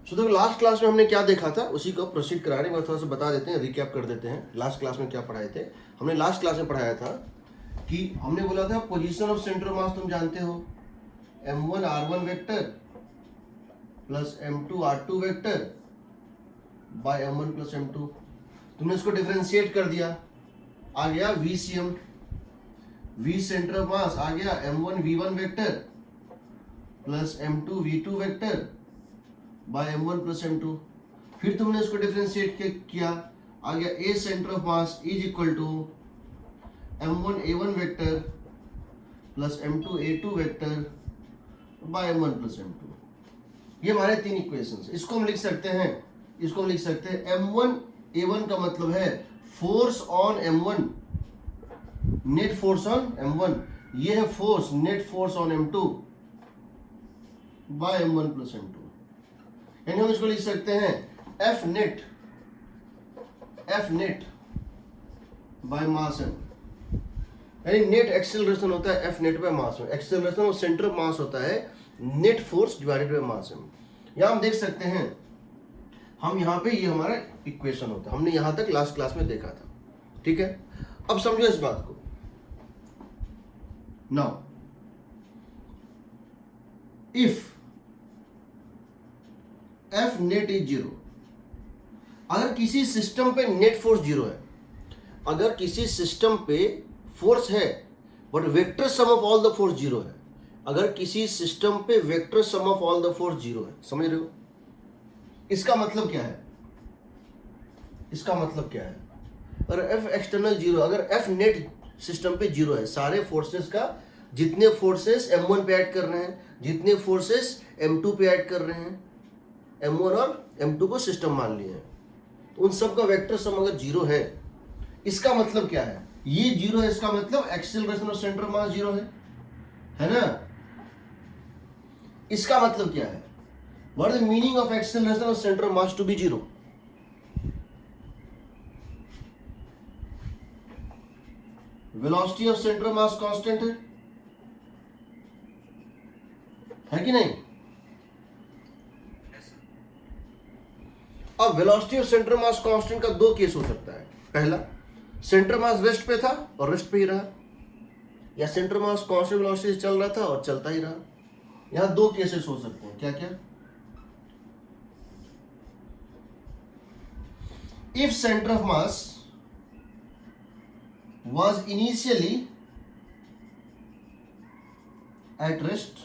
सो देखो last class में हमने क्या देखा था, उसी को प्रोसीड करा रहे हैं। थोड़ा सा बता देते हैं, रिकैप कर देते हैं लास्ट क्लास में क्या पढ़ाए थे। हमने लास्ट क्लास में पढ़ाया था कि हमने बोला था पोजीशन ऑफ सेंटर ऑफ मास तुम जानते हो, m1 r1 vector plus m2 r2 vector by m1 plus m2। तुमने इसको डिफरेंशिएट कर दिया, आ गया VCM, V centre of mass आ गया m1 v1 vector plus m2 v2 vector by m1 plus m2। फिर तुमने इसको डिफरेंशिएट किया, आ गया A centre of mass is equal to m1 a1 vector plus m2 a2 vector by m1 plus m2। ये हमारे तीन इक्वेशंस। इसको हम लिख सकते हैं, इसको हम लिख सकते हैं m1 a1 का मतलब है force on m1, net force on m1, ये है force, net force on m2 by m1 plus m2। यानी हम इसको लिख सकते हैं F net by mass m, यानी नेट एक्सेलरेशन होता है F net by mass m। Acceleration और सेंटर ऑफ मास होता है net force divided by mass m। यहां हम देख सकते हैं, हम यहां पे ये हमारा इक्वेशन होता है, हमने यहां तक लास्ट क्लास में देखा था। ठीक है, अब समझो इस बात को। Now if F net is zero, अगर किसी सिस्टम पे नेट फोर्स जीरो है, अगर किसी सिस्टम पे फोर्स है but vector sum of all the force zero है, अगर किसी सिस्टम पे vector sum of all the force zero है, समझ रहे हो? इसका मतलब क्या है? इसका मतलब क्या है? अगर F एक्सटर्नल जीरो, अगर F नेट सिस्टम पे जीरो है, सारे फोर्सेस का जितने फोर्सेस m1 पे ऐड कर रहे हैं, जितने फोर्सेस m2 पे ऐड कर रहे हैं, m1 और m2 को सिस्टम मान लिए हैं, उन सब का वेक्टर सम अगर जीरो है, इसका मतलब क्या है? ये जीरो है, इसका मतलब acceleration of centre of mass zero है ना? इसका मतलब क्या है? What is the meaning of acceleration of centre of mass to be zero? Velocity of centre of mass constant है कि नहीं? अब velocity of centre mass constant का दो केस हो सकता है। पहला, सेंटर मास रेस्ट पे था और रेस्ट पे ही रहा, या सेंटर मास कांस्टेंट वेलोसिटी से चल रहा था और चलता ही रहा। यहां दो केसेस हो सकते हैं। क्या क्या? If centre of mass was initially at rest,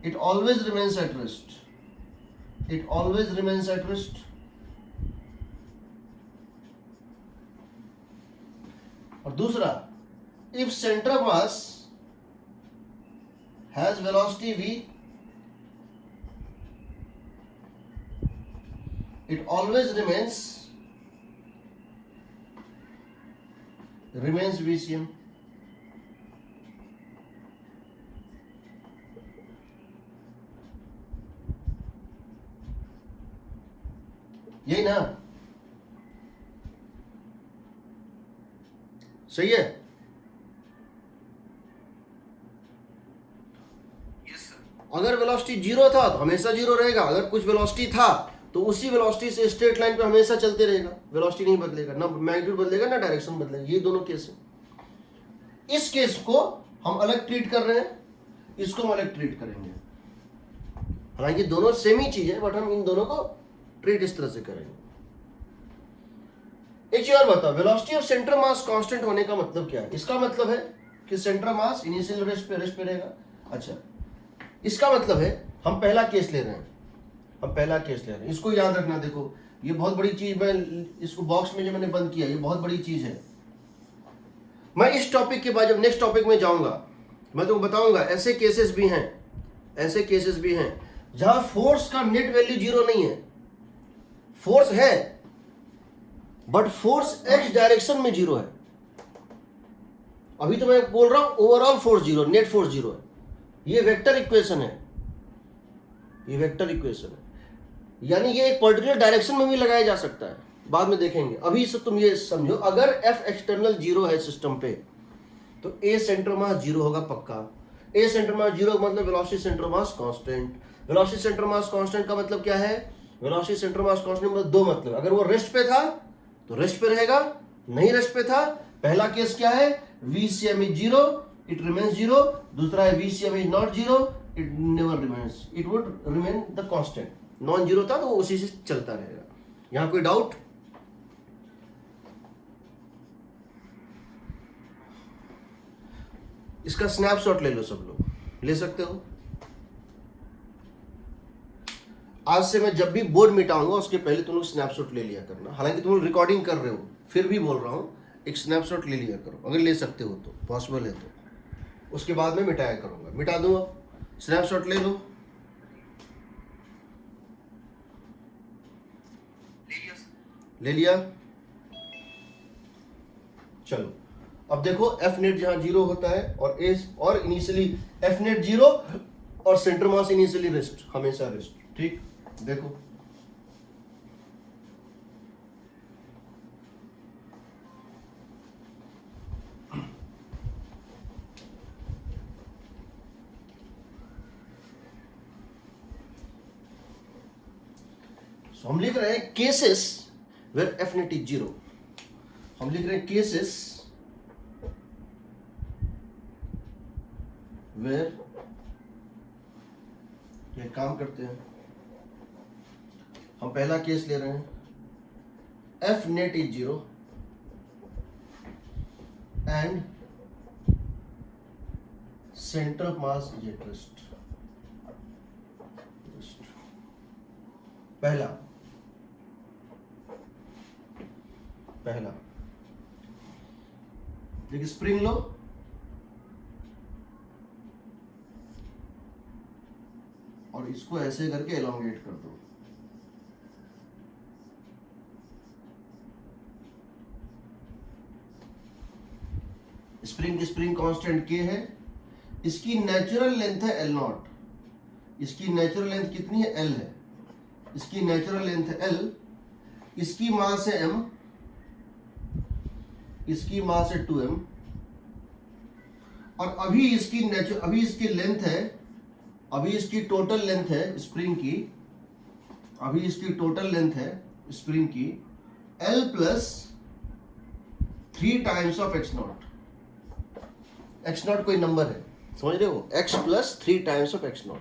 it always remains at rest, it always remains at rest। और दूसरा, if center of mass has velocity v, it always remains VCM। यही ना? सही है? अगर वेलोसिटी जीरो था तो हमेशा जीरो रहेगा, अगर कुछ वेलोसिटी था तो उसी वेलोसिटी से स्ट्रेट लाइन पे हमेशा चलते रहेगा, वेलोसिटी नहीं बदलेगा, ना मैग्नीट्यूड बदलेगा ना डायरेक्शन बदलेगा। ये दोनों केस है। इस केस को हम अलग ट्रीट कर रहे हैं, इसको हम अलग ट्रीट करेंगे। हालांकि दोनों सेम ही चीज है, बट हम इन दोनों को ट्रीट इस तरह से करेंगे। एक चीज और बताओ, velocity of centre mass constant होने का मतलब क्या है? इसका मतलब है कि सेंटर मास इनिशियल रेस्ट पे रहेगा। अच्छा, इसका मतलब है हम पहला केस ले रहे हैं, हम पहला केस ले रहे हैं। इसको याद रखना। देखो, ये बहुत बड़ी चीज, मैं इसको बॉक्स में जो मैंने बंद किया, ये बहुत बड़ी चीज है। मैं इस टॉपिक के बाद जब नेक्स्ट टॉपिक में जाऊंगा, मैं तुमको बताऊंगा ऐसे केसेस भी हैं, ऐसे केसेस भी हैं जहां फोर्स का नेट वैल्यू जीरो नहीं है, फोर्स है बट फोर्स एक्स डायरेक्शन में जीरो है। अभी तो मैं बोल रहा हूं overall force zero, net force zero है। ये वेक्टर इक्वेशन है, ये वेक्टर इक्वेशन है। यानी ये एक पर्टिकुलर डायरेक्शन में भी लगाया जा सकता है, बाद में देखेंगे। अभी से तुम ये समझो, अगर एफ एक्सटर्नल जीरो है सिस्टम पे, तो ए सेंटर मास जीरो होगा पक्का, ए सेंटर मास जीरो का मतलब velocity centre mass constant. Velocity centre mass constant का मतलब क्या है? वेलोसिटी सेंटर मास कांस्टेंट मतलब दो मतलब, अगर वो रेस्ट पे था तो रेस्ट पे रहेगा, नहीं रेस्ट पे था, पहला केस क्या है, VCM is zero, it remains zero. दूसरा है VCM is not zero, it never remains, it would remain the constant. Non zero था तो वो उसी से चलता रहेगा। यहां कोई डाउट? इसका स्नैपशॉट ले लो, सब लोग ले सकते हो। आज से मैं जब भी बोर्ड मिटाऊंगा उसके पहले तुम लोग स्नैपशॉट ले लिया करना। हालांकि तुम लोग रिकॉर्डिंग कर रहे हो, फिर भी बोल रहा हूं एक स्नैपशॉट ले लिया करो, अगर ले सकते हो तो, पॉसिबल है तो। उसके बाद में मिटाया करूंगा, मिटा दूंगा। स्नैपशॉट ले लो। ले लिया। चलो अब देखो, एफ नेट जहां जीरो होता है और एस और इनिशियली एफ नेट जीरो और सेंटर मास इनिशियली रेस्ट, हमेशा रेस्ट। ठीक, देखो हम लिख रहे हैं cases where F net is zero. हम लिख रहे हैं केसेस वेयर, ये काम करते हैं हम, पहला केस ले रहे हैं, F net is zero and centre of mass is at rest. पहला देखिए, स्प्रिंग लो, और इसको ऐसे करके एलोंगेट कर दो। स्प्रिंग कांस्टेंट के है, इसकी नेचुरल लेंथ है एल नॉट, इसकी नेचुरल लेंथ कितनी है, एल है, इसकी नेचुरल लेंथ है एल, इसकी मास है एम, इसकी मास है 2m, और अभी इसकी लेंथ है, अभी इसकी टोटल लेंथ है स्प्रिंग की, अभी इसकी टोटल लेंथ है स्प्रिंग की L plus 3 times of x not. x not कोई नंबर है, समझ रहे हो, x plus 3 times of x not.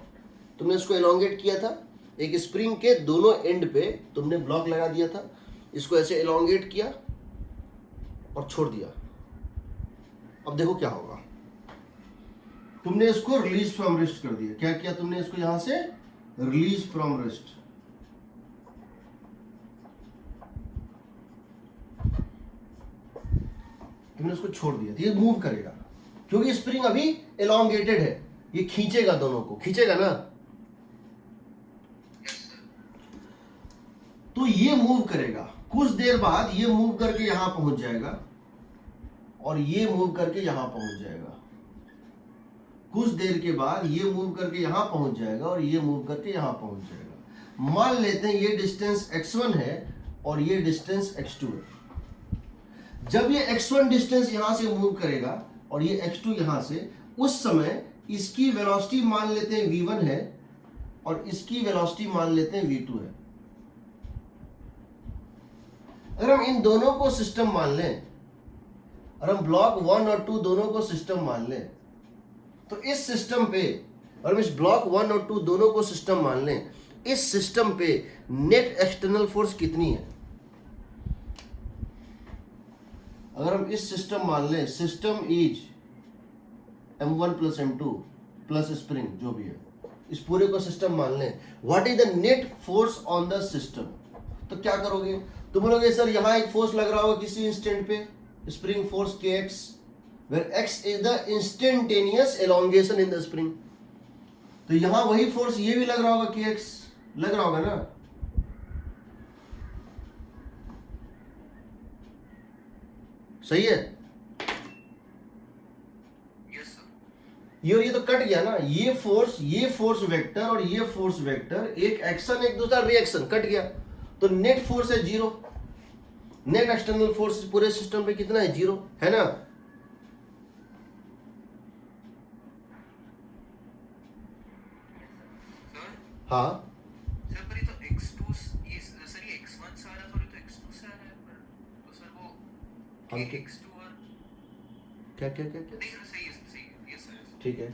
तुमने इसको एलोंगेट किया था, एक स्प्रिंग के दोनों एंड पे तुमने ब्लॉक लगा दिया था, इसको ऐसे एलोंगेट किया और छोड़ दिया। अब देखो क्या होगा, तुमने इसको रिलीज फ्रॉम रेस्ट कर दिया। क्या किया तुमने इसको, यहां से रिलीज फ्रॉम रेस्ट, तुमने इसको छोड़ दिया, तो ये मूव करेगा क्योंकि स्प्रिंग अभी एलोंगेटेड है, ये खींचेगा, दोनों को खींचेगा ना, तो ये मूव करेगा। कुछ देर बाद ये मूव करके यहां पहुंच जाएगा और ये मूव करके यहां पहुंच जाएगा। कुछ देर के बाद ये मूव करके यहां पहुंच जाएगा और ये मूव करके यहां पहुंच जाएगा। मान लेते हैं ये डिस्टेंस x1 है और ये डिस्टेंस x2 है। जब ये x1 डिस्टेंस यहां से मूव करेगा और ये x2 यहां से, उस समय इसकी वेलोसिटी मान लेते हैं v1 है और इसकी वेलोसिटी मान लेते हैं v2 है। अगर हम इन दोनों को सिस्टम मान लें और हम ब्लॉक 1 और 2 दोनों को सिस्टम मान लें, तो इस सिस्टम पे, और हम इस ब्लॉक 1 और 2 दोनों को सिस्टम मान लें, इस सिस्टम पे नेट एक्सटर्नल फोर्स कितनी है? अगर हम इस सिस्टम मान लें, system is m1 plus m2 plus spring जो भी है, इस पूरे को सिस्टम मान लें, what is the net force on the system? तो क्या करोगे तुम बोलोगे, सर यहां एक फोर्स लग रहा होगा किसी इंस्टेंट पे, spring force kx, where x is the instantaneous elongation in the spring। तो यहां वही फोर्स ये भी लग रहा होगा kx, लग रहा होगा ना, सही है? yes, ये तो कट गया ना, ये फोर्स वेक्टर और ये फोर्स वेक्टर, एक एक्शन एक दूसरा रिएक्शन, कट गया, तो नेट फोर्स है 0। नेट एक्सटर्नल फोर्स पूरे सिस्टम पे कितना है? 0 है ना। हाँ सर पर ये तो x2 ये सर ये x1 से आ रहा था और ये तो x2 से आ रहा है पर तो सर वो हम ये क्या x2 और क्या क्या क्या क्या नहीं सर सही है यस सर ठीक है,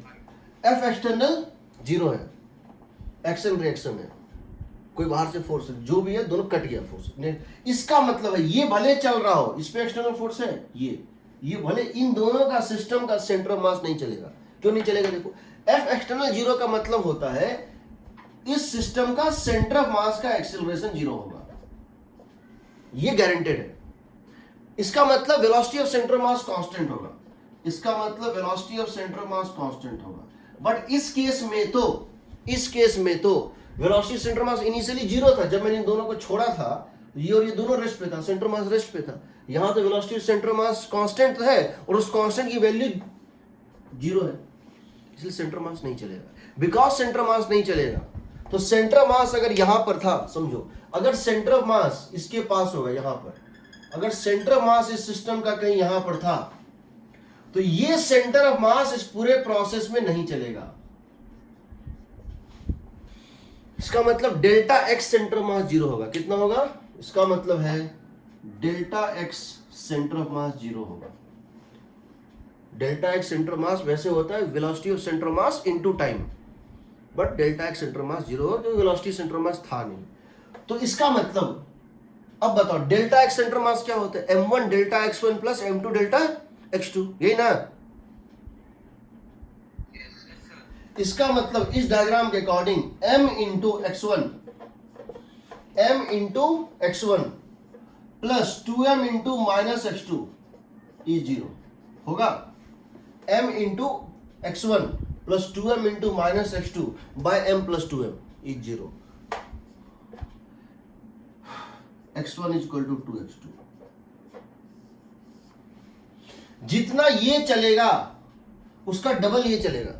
एफ एक्सटर्नल 0 है, एक्शन रिएक्शन है, कोई बाहर से फोर्स है, जो भी है दोनों कट गया फोर्स ने। इसका मतलब है ये भले चल रहा हो, इस पे एक्सटर्नल फोर्स है, ये भले इन दोनों का सिस्टम का सेंटर ऑफ मास नहीं चलेगा। क्यों नहीं चलेगा? देखो एफ एक्सटर्नल 0 का मतलब होता है इस सिस्टम का सेंटर ऑफ मास का एक्सेलरेशन 0 होगा, ये गारंटेड है। इसका मतलब velocity of centre of mass constant होगा, इसका मतलब velocity of centre of mass constant होगा। बट इस केस में तो वेलोसिटी सेंटर मास इनिशियली 0 था, जब मैंने इन दोनों को छोड़ा था ये और ये दोनों रेस्ट पे था, सेंटर मास रेस्ट पे था। यहां तो वेलोसिटी सेंटर मास कांस्टेंट है और उस कांस्टेंट की वैल्यू 0 है, इसलिए सेंटर मास नहीं चलेगा। बिकॉज सेंटर मास नहीं चलेगा तो सेंटर मास अगर यहां पर था, समझो अगर सेंटर ऑफ मास इसके पास होगा यहां पर, अगर सेंटर ऑफ मास इस सिस्टम का कहीं यहां पर था तो ये सेंटर ऑफ मास इस पूरे प्रोसेस में नहीं चलेगा। इसका मतलब डेल्टा एक्स सेंटर ऑफ मास 0 होगा। कितना होगा? इसका मतलब है डेल्टा एक्स सेंटर ऑफ मास 0 होगा। डेल्टा एक्स सेंटर मास वैसे होता है velocity of centre mass into time, but delta x centre mass 0 होगा क्योंकि वेलोसिटी सेंटर मास था नहीं। तो इसका मतलब अब बताओ डेल्टा एक्स सेंटर मास क्या होता है? m1 delta x1 plus m2 delta x2, यही ना? इसका मतलब इस डायग्राम के according m into x1 plus 2m into minus x2 is 0 होगा। m into x1 plus 2m into minus x2 by m plus 2m is 0। x1 is equal to 2x2। जितना ये चलेगा उसका डबल ये चलेगा,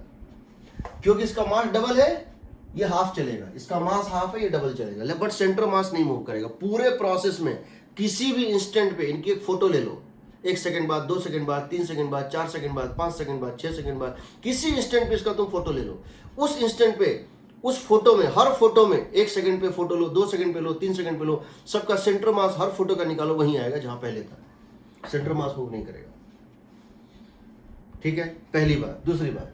क्योंकि इसका मास डबल है, ये हाफ चलेगा, इसका मास हाफ है, ये डबल चलेगा, बट सेंटर मास नहीं मूव करेगा पूरे प्रोसेस में। किसी भी इंस्टेंट पे इनकी एक फोटो ले लो, 1 सेकंड बाद, 2 सेकंड बाद, 3 सेकंड बाद, 4 सेकंड बाद, 5 सेकंड बाद, 6 सेकंड बाद, किसी इंस्टेंट पे इसका तुम फोटो ले लो। उस इंस्टेंट पे उस फोटो में, हर फोटो में 1 सेकंड पे फोटो लो, 2 सेकंड पे लो, 3 सेकंड पे लो, सबका सेंटर मास हर फोटो का निकालो, वहीं आएगा जहां पहले था। सेंटर मास मूव नहीं करेगा। ठीक है, पहली बात। दूसरी बात,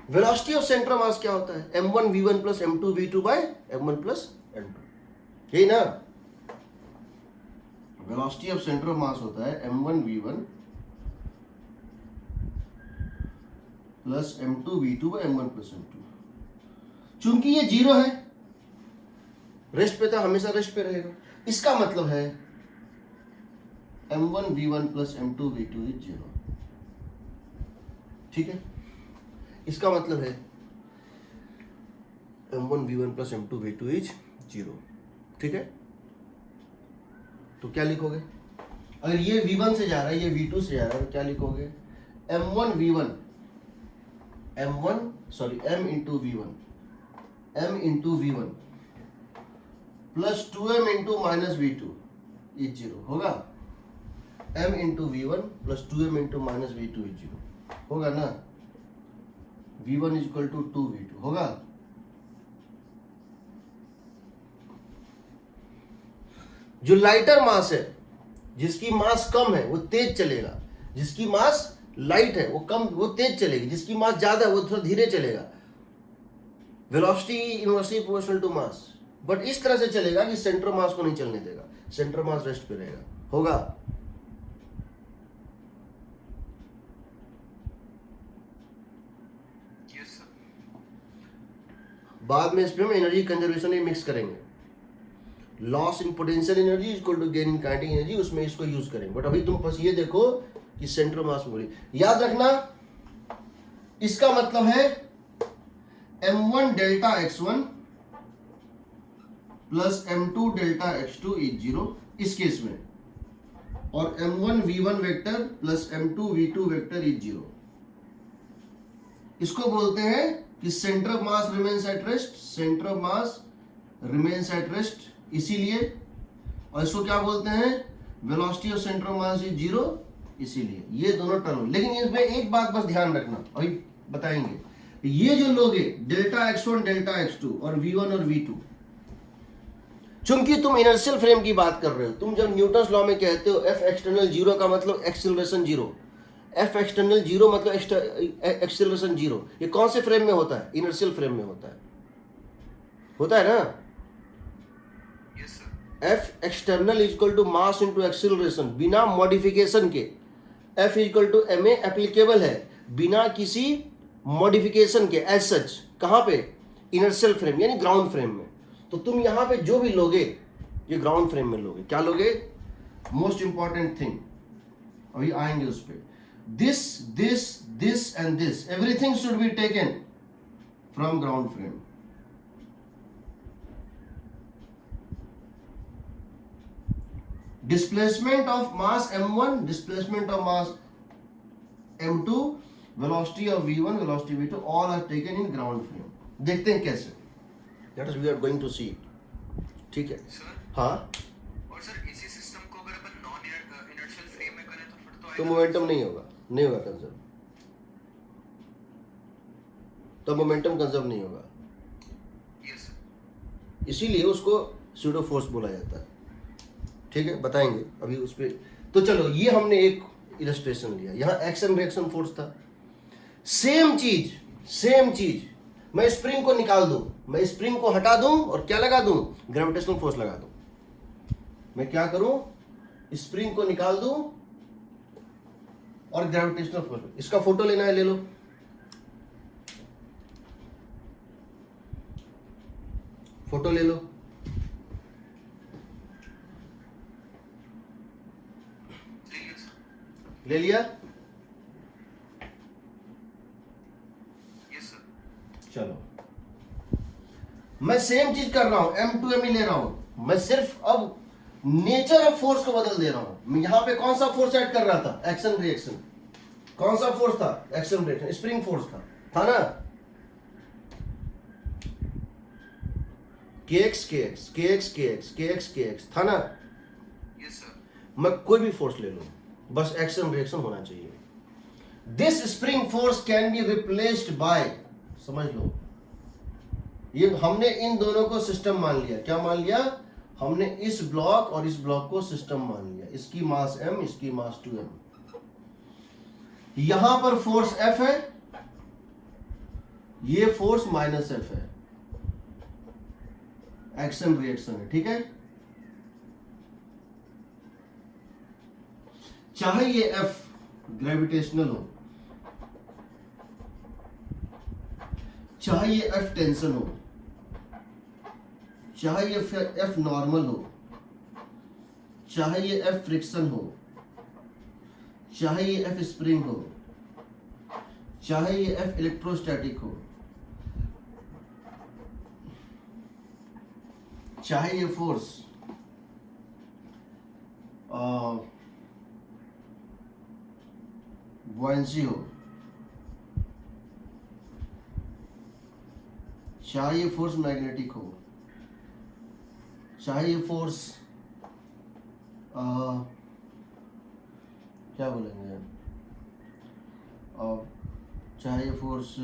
वेलोसिटी ऑफ सेंटर मास क्या होता है? m1 v1 plus m2 v2 bye m1 plus m2, यही ना? Velocity of centre of mass होता है m1 v1 plus m2 v2 bye m1 plus m2। चूंकि ये 0 है, रेस्ट पे था, हमेशा रेस्ट पे रहेगा। इसका मतलब है m1 v1 plus m2 v2 is 0। ठीक है, इसका मतलब है m1 v1 plus m2 v2 is 0। ठीक है, तो क्या लिखोगे? अगर ये v1 से जा रहा है, ये v2 से जा रहा है, तो क्या लिखोगे? m1 v1 m into v1 plus 2m into minus v2 is 0 होगा। m into v1 plus 2m into minus v2 is 0 होगा ना? v1 is equal to 2v2 होगा। जो लाइटर मास है, जिसकी मास कम है वो तेज चलेगा, जिसकी मास लाइट है वो तेज चलेगी, जिसकी मास ज्यादा है वो थोड़ा धीरे चलेगा। Velocity inversely proportional to mass, but इस तरह से चलेगा कि सेंटर मास को नहीं चलने देगा, सेंटर मास रेस्ट पे रहेगा। होगा? बाद में इसमें हम एनर्जी कंजर्वेशन ही मिक्स करेंगे। Loss in potential energy equal to gain in kinetic energy, उसमें इसको यूज करेंगे। बट अभी तुम बस ये देखो कि सेंटर मास बोली याद रखना। इसका मतलब है m1 delta x1 plus m2 delta x2 is 0 इस केस में, और m1 v1 vector plus m2 v2 vector is 0। इसको बोलते हैं कि centre of mass remains at rest, centre of mass remains at rest, इसीलिए। और इसको क्या बोलते हैं? Velocity of centre of mass is 0, इसीलिए। ये दोनों टर्म, लेकिन इसमें एक बात बस ध्यान रखना, अभी बताएंगे। ये जो लोगे डेल्टा x1 डेल्टा x2 और v1 और v2, चूंकि तुम इनर्शियल फ्रेम की बात कर रहे हो, तुम जब न्यूटन्स लॉ में कहते हो एफ एक्सटर्नल जीरो का मतलब acceleration zero, F external zero मतलब एक्सीलरेशन जीरो, ये कौन से फ्रेम में होता है? इनर्शियल फ्रेम में होता है ना? Yes sir. F external is equal to mass into acceleration, बिना मॉडिफिकेशन के। F is equal to M A applicable है बिना किसी मॉडिफिकेशन के एज सच। कहाँ पे? इनर्शियल फ्रेम यानी ग्राउंड फ्रेम में। तो तुम यहाँ पे जो भी लोगे ये ग्राउंड फ्रेम में लोगे। क्या लोगे? मोस्ट इंपॉर्टेंट थिंग, अभी आएंगे उस पर। This and this everything should be taken from ground frame. Displacement of mass m1, displacement of mass m2, velocity of v1, velocity v2, all are taken in ground frame. देखते हैं कैसे, that is we are going to see. ठीक है sir हाँ, और sir इसी system को अगर अपन नॉन इनर्शियल फ्रेम में करें तो फिर तो तो आएगा मोमेंटम नहीं होगा कंजर्व, तो मोमेंटम कंजर्व नहीं होगा, यस सर। इसीलिए उसको स्यूडो फोर्स बोला जाता है। ठीक है, बताएंगे अभी उस पर। तो चलो, ये हमने एक इलस्ट्रेशन लिया, यहाँ एक्शन रिएक्शन फोर्स था। सेम चीज मैं स्प्रिंग को निकाल दूं, मैं स्प्रिंग को हटा दूं और क्या लगा दूं? ग्रेविटेशनल फोर्स लगा दूं। मैं क्या करूं? स्प्रिंग को निकाल दूं और ग्रेविटेशनल फोर्स। इसका फोटो लेना है, ले लो। फोटो ले लो। ले लिया? Yes sir. चलो, मैं सेम चीज कर रहा हूं, m2m ही ले रहा हूं। मैं सिर्फ अब नेचर ऑफ फोर्स को बदल दे रहा हूं। मैं यहां पे कौन सा फोर्स ऐड कर रहा था? Action reaction. कौन सा फोर्स था? एक्शन रिएक्शन, स्प्रिंग फोर्स था ना? kx था ना? Yes sir. मैं कोई भी फोर्स ले लूं, बस एक्शन रिएक्शन होना चाहिए। This spring force can be replaced by, समझ लो, ये हमने इन दोनों को सिस्टम मान लिया। क्या मान लिया? हमने इस ब्लॉक और इस ब्लॉक को सिस्टम मान लिया। इसकी मास m, इसकी मास 2m। यहां पर फोर्स F है, ये फोर्स -F है, एक्शन रिएक्शन है। ठीक है, चाहे ये F ग्रेविटेशनल हो, चाहे ये F टेंशन हो, चाहे ये F नॉर्मल हो, चाहे ये F फ्रिक्शन हो, चाहे ये F स्प्रिंग हो, चाहे ये F इलेक्ट्रोस्टैटिक हो, चाहे ये फोर्स बुआंसी हो, चाहे ये फोर्स मैग्नेटिक हो, चाहे ये फोर्स क्या बोलेंगे, चाहे ये फोर्स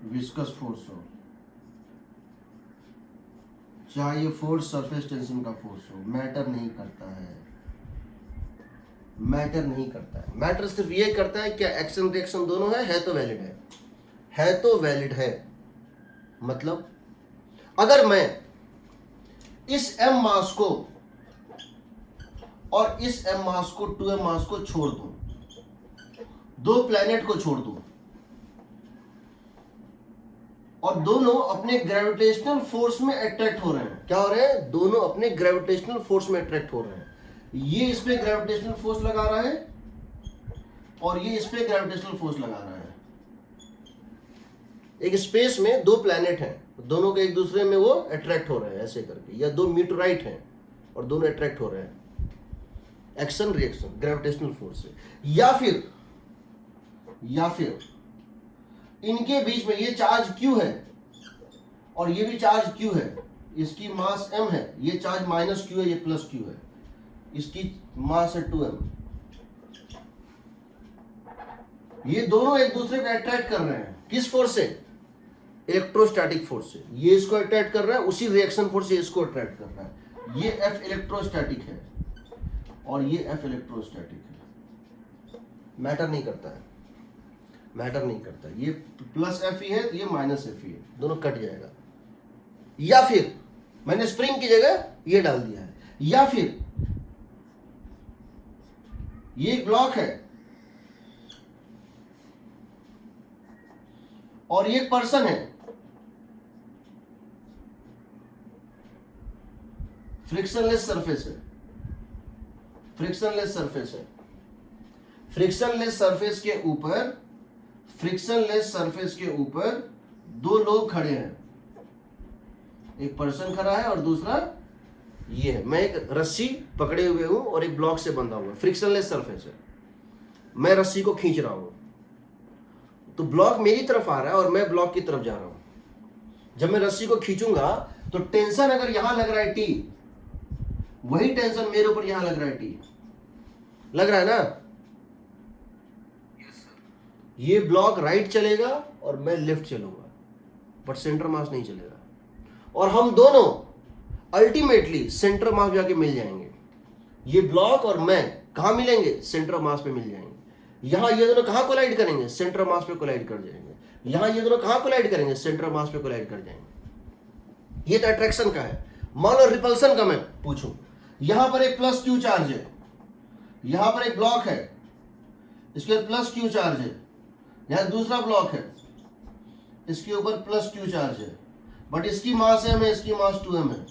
विस्कस फोर्स हो, चाहे ये फोर्स सरफेस टेंशन का फोर्स हो, मैटर नहीं करता है। मैटर सिर्फ ये करता है क्या एक्शन रिएक्शन दोनों है तो वैलिड है। मतलब अगर मैं इस m मास को और इस m मास को 2m मास को छोड़ दूं, दो प्लैनेट को छोड़ दूं और दोनों अपने ग्रेविटेशनल फोर्स में अट्रैक्ट हो रहे हैं। क्या हो रहे हैं? दोनों अपने ग्रेविटेशनल फोर्स में अट्रैक्ट हो रहे हैं। ये इस पे ग्रेविटेशनल फोर्स लगा रहा है और ये इस पे ग्रेविटेशनल फोर्स लगा रहा है। एक स्पेस में दो प्लैनेट हैं, दोनों के एक दूसरे में वो अट्रैक्ट हो रहे हैं ऐसे करके, या दो मीटराइट हैं और दोनों अट्रैक्ट हो रहे हैं एक्शन रिएक्शन ग्रेविटेशनल फोर्स से। या फिर इनके बीच में ये चार्ज Q है और ये भी चार्ज Q है, इसकी मास m है, ये चार्ज -Q है, ये +Q है, इसकी मास है 2m। ये दोनों एक दूसरे को अट्रैक्ट कर रहे हैं, किस फोर्स से? इलेक्ट्रोस्टैटिक फोर्स से। ये इसको अट्रैक्ट कर रहा है, उसी रिएक्शन फोर्स से इसको अट्रैक्ट कर रहा है। ये F इलेक्ट्रोस्टैटिक है और ये F इलेक्ट्रोस्टैटिक है। मैटर नहीं करता है, मैटर नहीं करता। ये प्लस F ही है तो ये माइनस F ही है, दोनों कट जाएगा। या फिर मैंने स्प्रिंग की जगह ये डाल दिया है, या फिर ये एक ब्लॉक है और ये एक पर्सन है, फ्रिक्शनलेस सरफेस है, फ्रिक्शनलेस सरफेस है। फ्रिक्शनलेस सरफेस के ऊपर, फ्रिक्शनलेस सरफेस के ऊपर दो लोग खड़े हैं, एक पर्सन खड़ा है और दूसरा ये है। मैं एक रस्सी पकड़े हुए हूं और एक ब्लॉक से बंधा हुआ है, फ्रिक्शनलेस सरफेस है। मैं रस्सी को खींच रहा हूं तो ब्लॉक मेरी तरफ आ रहा है और मैं ब्लॉक की तरफ जा रहा हूं। जब मैं रस्सी को खींचूंगा तो टेंशन अगर यहां लग रहा है T, वही टेंशन मेरे ऊपर यहां लग रहा है T, लग रहा है ना? Yes sir. ये ब्लॉक राइट चलेगा और मैं लेफ्ट चलूंगा, बट सेंटर मास नहीं चलेगा। और हम दोनों अल्टीमेटली सेंटर मास जाके मिल जाएंगे। ये ब्लॉक और मैं कहां मिलेंगे? सेंटर मास पे मिल जाएंगे। यहां ये दोनों कहां कोलाइड करेंगे? सेंटर मास पे कोलाइड कर जाएंगे। यहां ये दोनों कहां कोलाइड करेंगे? सेंटर मास पे कोलाइड कर जाएंगे। ये तो अट्रैक्शन का है। मान लो रिपल्सन का मैं पूछूं, यहां पर एक प्लस क्यू चार्ज है, यहां पर एक ब्लॉक है, इसके प्लस क्यू चार्ज है, यहां दूसरा ब्लॉक है, इसके ऊपर प्लस क्यू चार्ज है, बट इसकी मास m है, इसकी मास 2m है।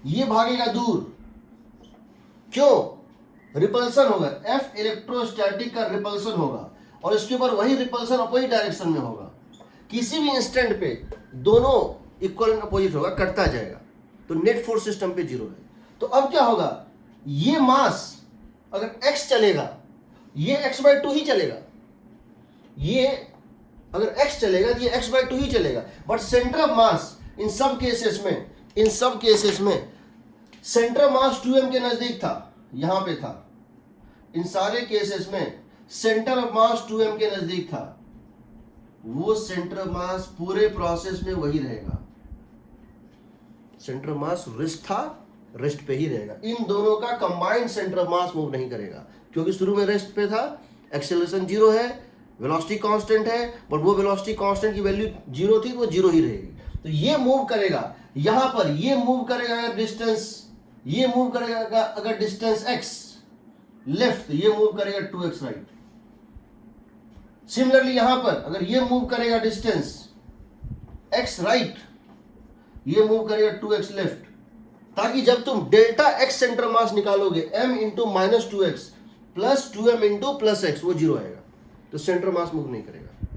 ये भागेगा दूर, क्यों? रिपल्सन होगा, F इलेक्ट्रोस्टैटिक का रिपल्सन होगा और इसके ऊपर वही रिपल्सन अपोजिट डायरेक्शन में होगा। किसी भी इंस्टेंट पे दोनों इक्वल एंड अपोजिट होगा, कटता जाएगा, तो नेट फोर्स सिस्टम पे 0 है। तो अब क्या होगा? ये मास अगर x चलेगा, ये x/2 ही चलेगा। ये अगर x चलेगा तो ये x/2 ही चलेगा, बट सेंटर ऑफ मास इन सब केसेस में, इन सब केसेस में सेंटर मास 2m के नजदीक था, यहां पे था। इन सारे केसेस में सेंटर ऑफ मास 2m के नजदीक था। वो सेंटर मास पूरे प्रोसेस में वही रहेगा। सेंटर मास रेस्ट था, रेस्ट पे ही रहेगा। इन दोनों का कंबाइंड सेंटर मास मूव नहीं करेगा, क्योंकि शुरू में रेस्ट पे था, एक्सेलरेशन 0 है, वेलोसिटी कांस्टेंट है, बट वो वेलोसिटी कांस्टेंट की वैल्यू 0 थी, वो 0 ही रहेगी। तो ये मूव करेगा, यहां पर ये मूव करेगा अगर डिस्टेंस, ये मूव करेगा अगर डिस्टेंस x लेफ्ट, ये मूव करेगा 2x राइट। सिमिलरली यहां पर अगर ये मूव करेगा डिस्टेंस x राइट, ये मूव करेगा 2x लेफ्ट, ताकि जब तुम डेल्टा x सेंटर मास निकालोगे m into minus 2x plus 2m into plus x, वो 0 आएगा। तो सेंटर मास मूव नहीं करेगा,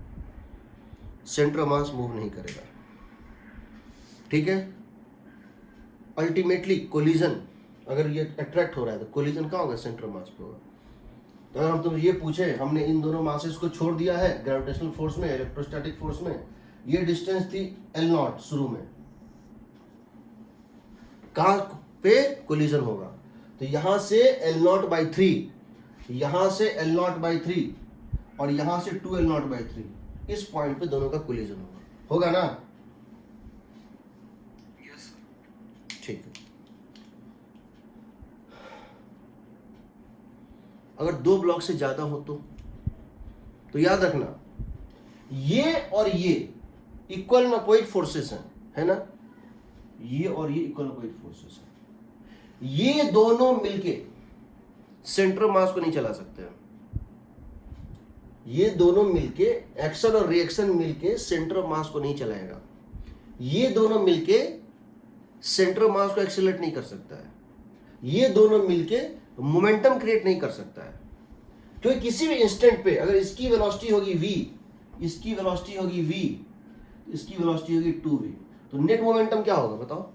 सेंटर मास मूव नहीं करेगा। ठीक है? अल्टीमेटली कोलिजन, अगर ये अट्रैक्ट हो रहा है तो कोलिजन कहाँ होगा? सेंटर मास पे होगा। तो अगर हम तुम ये पूछे, हमने इन दोनों मासेस को छोड़ दिया है ग्रेविटेशनल फोर्स में, इलेक्ट्रोस्टैटिक फोर्स में, ये डिस्टेंस थी L0 शुरू में, कहाँ पे कोलिजन होगा? तो यहां से L0/3, यहां से L0/3 और यहां से 2L0/3, इस पॉइंट पे दोनों का कोलिजन होगा ना? Yes sir. ठीक है। अगर दो ब्लॉक से ज्यादा हो तो याद रखना, ये और ये इक्वल एंड अपोजिट फोर्सेस हैं, है ना? ये और ये इक्वल अपोजिट फोर्सेस हैं। ये दोनों मिलके सेंटर मास को नहीं चला सकते हैं। ये दोनों मिलके, एक्शन और रिएक्शन मिलके सेंटर मास को नहीं चलाएगा। ये दोनों मिलके सेंटर मास को एक्सेलरेट नहीं कर सकता है। ये दोनों मिलके मोमेंटम क्रिएट नहीं कर सकता है, क्योंकि किसी भी इंस्टेंट पे अगर इसकी वेलोसिटी होगी v, इसकी वेलोसिटी होगी v, इसकी वेलोसिटी होगी 2v, तो नेट मोमेंटम क्या होगा बताओ?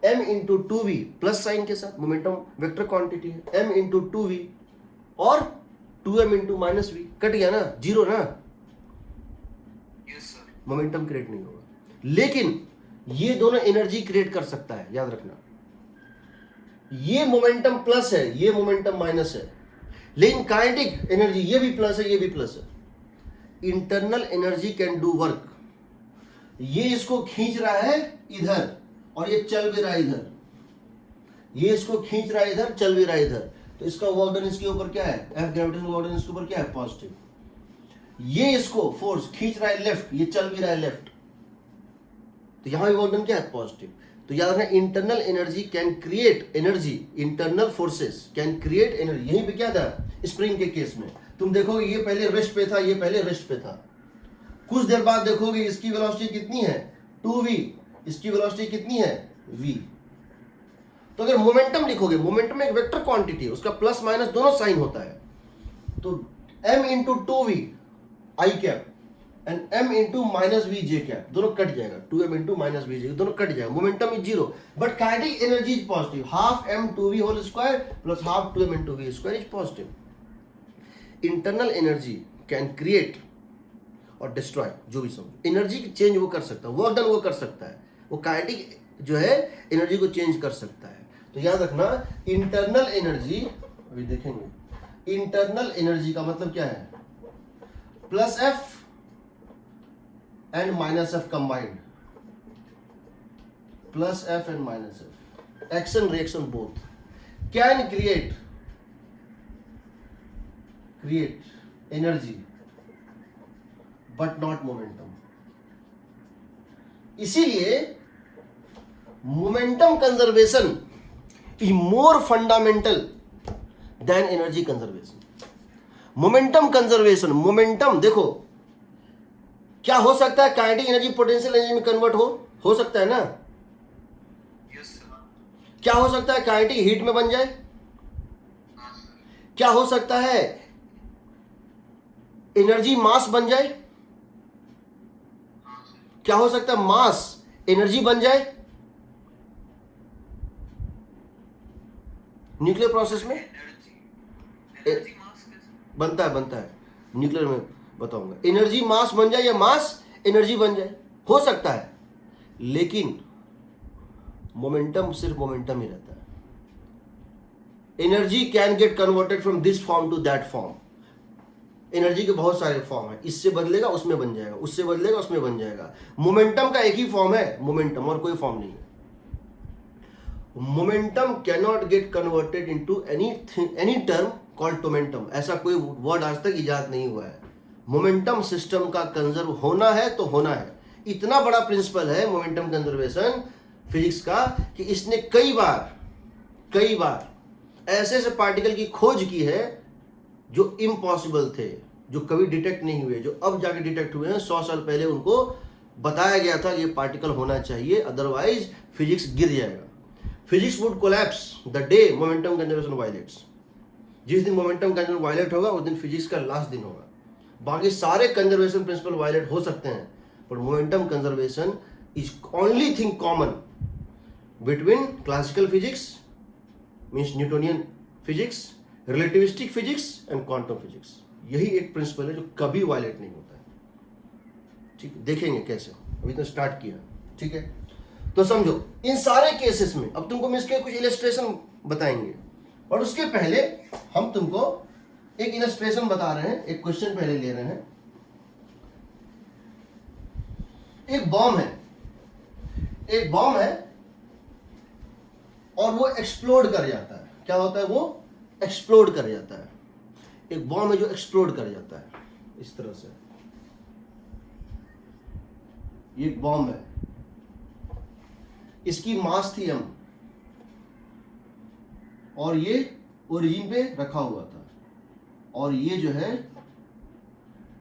m into 2v plus sign के साथ, मोमेंटम वेक्टर क्वांटिटी है, m इंटू 2v और 2m into minus v, cut गया ना, 0 ना, यस सर। मोमेंटम क्रिएट नहीं होगा। लेकिन ये दोनों एनर्जी क्रिएट कर सकता है, याद रखना। ये मोमेंटम प्लस है, ये मोमेंटम माइनस है, लेकिन काइनेटिक एनर्जी ये भी प्लस है, ये भी प्लस है। Internal energy can do work, ये इसको खींच रहा है इधर और ये चल भी रहा है इधर, ये इसको खींच रहा है इधर, चल भी रहा है इधर, तो इसका वर्क डन इसके ऊपर क्या है, एफ ग्रेविटेशनल वर्क डन इसके ऊपर क्या है, पॉजिटिव। ये इसको फोर्स खींच रहा है लेफ्ट, ये चल भी रहा है लेफ्ट, तो यहां भी वर्क डन क्या है, पॉजिटिव। तो याद रखना internal energy can create energy, internal forces can create energy. यहीं पे क्या था स्प्रिंग के केस में, तुम देखोगे ये पहले रेस्ट पे था, ये पहले रेस्ट पे था, कुछ देर बाद देखोगे इसकी वेलोसिटी कितनी है 2v, इसकी वेलोसिटी कितनी है v। तो अगर मोमेंटम लिखोगे, मोमेंटम एक वेक्टर क्वांटिटी है, उसका प्लस माइनस दोनों साइन होता है, तो m into 2v I cap and m into minus V J cap दोनों कट जाएगा, 2m into minus V J दोनों कट जाएगा, momentum is zero, but kinetic energy is positive, half m 2v whole square plus half 2m into v square is positive. Internal energy can create और destroy, जो भी समझो, energy change वो कर सकता है, वर्क डन वो कर सकता है, वो काइनेटिक जो है एनर्जी को चेंज कर सकता है। तो याद रखना इंटरनल एनर्जी, अभी देखेंगे, इंटरनल एनर्जी का मतलब क्या है, plus F and minus F combined, plus F and minus F, action reaction both can create energy but not momentum. इसीलिए momentum conservation is more fundamental than energy conservation. Momentum conservation, momentum देखो क्या हो सकता है, kinetic energy potential energy में convert हो सकता है ना, यस सर। क्या हो सकता है, काइनेटिक हीट में बन जाए, हाँ सर। क्या हो सकता है, एनर्जी मास बन जाए, हाँ सर। क्या हो सकता है, मास एनर्जी बन जाए न्यूक्लियर प्रोसेस में, एनर्जी मास कैसे? बनता है न्यूक्लियर में बताऊंगा, एनर्जी मास बन जाए या मास एनर्जी बन जाए, हो सकता है, लेकिन मोमेंटम सिर्फ मोमेंटम ही रहता है। Energy can get converted from this form to that form, energy के बहुत सारे फॉर्म है, इससे बदलेगा उसमें बन जाएगा, उससे बदलेगा उसमें बन जाएगा। मोमेंटम का एक ही फॉर्म है मोमेंटम, और कोई फॉर्म नहीं है। Momentum cannot get converted into any term called tomentum, ऐसा कोई वर्ड आज तक इजाद नहीं हुआ है। मोमेंटम सिस्टम का कंजर्व होना है तो होना है, इतना बड़ा प्रिंसिपल है मोमेंटम कंजर्वेशन फिजिक्स का कि इसने कई बार ऐसे ऐसे पार्टिकल की खोज की है जो इम्पॉसिबल थे, जो कभी डिटेक्ट नहीं हुए, जो अब जाके डिटेक्ट हुए हैं। 100 साल पहले उनको बताया गया था ये पार्टिकल होना चाहिए, अदरवाइज फिजिक्स गिर जाएगा। Physics would collapse the day momentum conservation violets. जिस दिन मोमेंटम कंजर्वेशन वायलेट होगा उस दिन फिजिक्स का लास्ट दिन होगा। बाकी सारे कंजर्वेशन प्रिंसिपल वायलेट हो सकते हैं, पर momentum conservation is only thing common between classical physics means Newtonian physics, relativistic physics and quantum physics. यही एक प्रिंसिपल है जो कभी वायलेट नहीं होता है। ठीक है, देखेंगे कैसे, अभी तो स्टार्ट किया। ठीक है, तो समझो इन सारे केसेस में अब तुमको मैं इसके कुछ इलस्ट्रेशन बताएंगे, और उसके पहले हम तुमको एक इलस्ट्रेशन बता रहे हैं, एक क्वेश्चन पहले ले रहे हैं। एक बॉम्ब है और वो एक्सप्लोड कर जाता है। क्या होता है, वो एक्सप्लोड कर जाता है। एक बॉम्ब है जो एक्सप्लोड कर जाता है इस तरह से। ये एक बॉम्ब है, इसकी मास थी m, और ये ओरिजिन पे रखा हुआ था, और ये जो है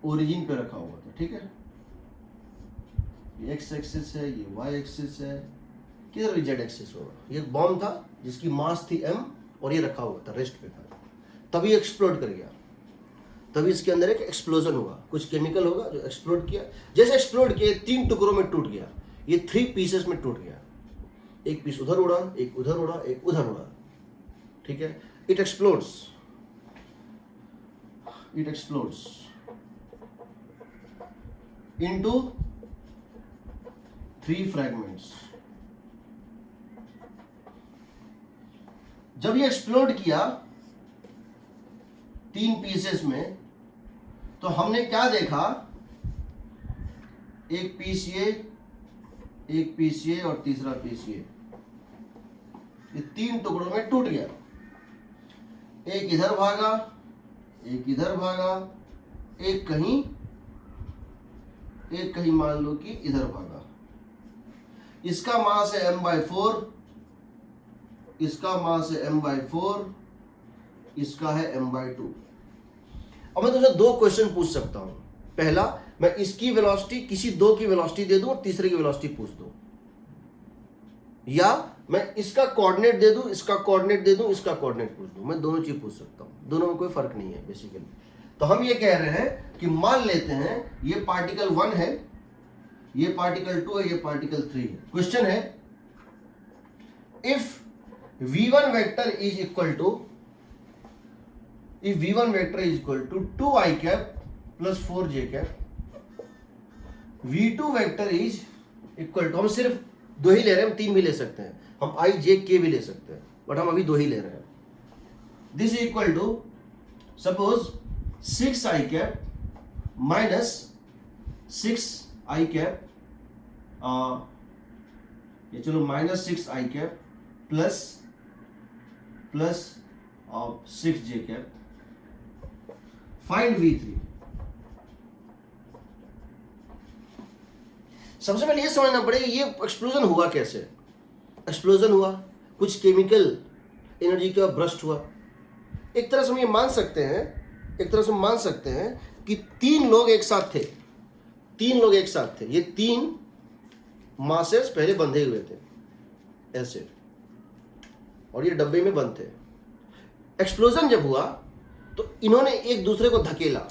ओरिजिन पे रखा हुआ था। ठीक है, ये एक्स एक्सिस है, ये वाई एक्सिस है, किधर भी जेड एक्सिस होगा। ये एक बॉम्ब था जिसकी मास थी m और ये रखा हुआ था, रेस्ट पे था। तभी एक्सप्लोड कर गया, तभी इसके अंदर एक एक्सप्लोजन हुआ, कुछ केमिकल होगा जो एक्सप्लोड किया। जैसे एक्सप्लोड किया 3 टुकड़ों में टूट गया, ये 3 पीसेस में टूट गया। एक पीस उधर उड़ा, एक उधर उड़ा, एक उधर उड़ा। ठीक है, इट एक्सप्लोड्स into 3 फ्रैगमेंट्स। जब ये एक्सप्लोड किया 3 पीसेस में, तो हमने क्या देखा, एक पीस ये और तीसरा पीस ये 3 टुकड़ों में टूट गया। एक इधर भागा, एक इधर भागा, एक कहीं मान लो कि इधर भागा। इसका मास है m/4, इसका मास है m/4, इसका है m/2। अब मैं तुमसे 2 क्वेश्चन पूछ सकता हूं। पहला, मैं इसकी वेलोसिटी किसी 2 की वेलोसिटी दे दूं और तीसरे की वेलोसिटी पूछ दूं, या मैं इसका कोऑर्डिनेट दे दूं, इसका कोऑर्डिनेट दे दूं, इसका कोऑर्डिनेट पूछ दूं। मैं दोनों चीज पूछ सकता हूं, दोनों में कोई फर्क नहीं है बेसिकली। तो हम ये कह रहे हैं कि मान लेते हैं ये पार्टिकल 1 है, ये पार्टिकल 2 है, ये पार्टिकल 3 है। क्वेश्चन है, if v1 vector is equal to 2i cap plus 4j cap, v2 vector is equal to, हम सिर्फ 2 ही ले रहे हैं, हम 3 भी ले सकते हैं, हम i j k भी ले सकते हैं, बट हम अभी 2 ही ले रहे हैं। This is equal to suppose 6i cap minus 6i cap, ये चलो minus 6i cap plus 6j cap. Find v3। सबसे पहले ये समझना पड़ेगा ये एक्सप्लोजन हुआ कैसे। एक्सप्लोजन हुआ, कुछ केमिकल एनर्जी का ब्रस्ट हुआ। एक तरह से हम ये मान सकते हैं, कि 3 लोग एक साथ थे, 3 लोग एक साथ थे। ये 3 मासेस पहले बंधे हुए थे ऐसे, और ये डब्बे में बंद थे। एक्सप्लोजन जब हुआ तो इन्होंने एक दूसरे को धकेला।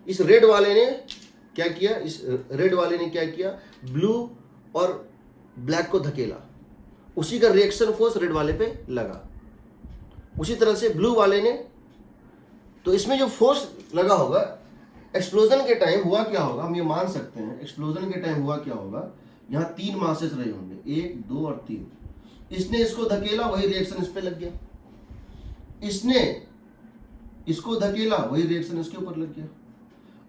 इस रेड वाले ने क्या किया, ब्लू और ब्लैक को धकेला, उसी का रिएक्शन फोर्स रेड वाले पे लगा। उसी तरह से ब्लू वाले ने, तो इसमें जो फोर्स लगा होगा, एक्सप्लोजन के टाइम हुआ क्या होगा, हम ये मान सकते हैं एक्सप्लोजन के टाइम हुआ क्या होगा। यहाँ 3 मासेस रहे होंगे, 1, 2 और 3। इसने इसको धकेला, वही रिएक्शन इस पे लग गया। इसने इसको धकेला, वही रिएक्शन इसके ऊपर लग गया,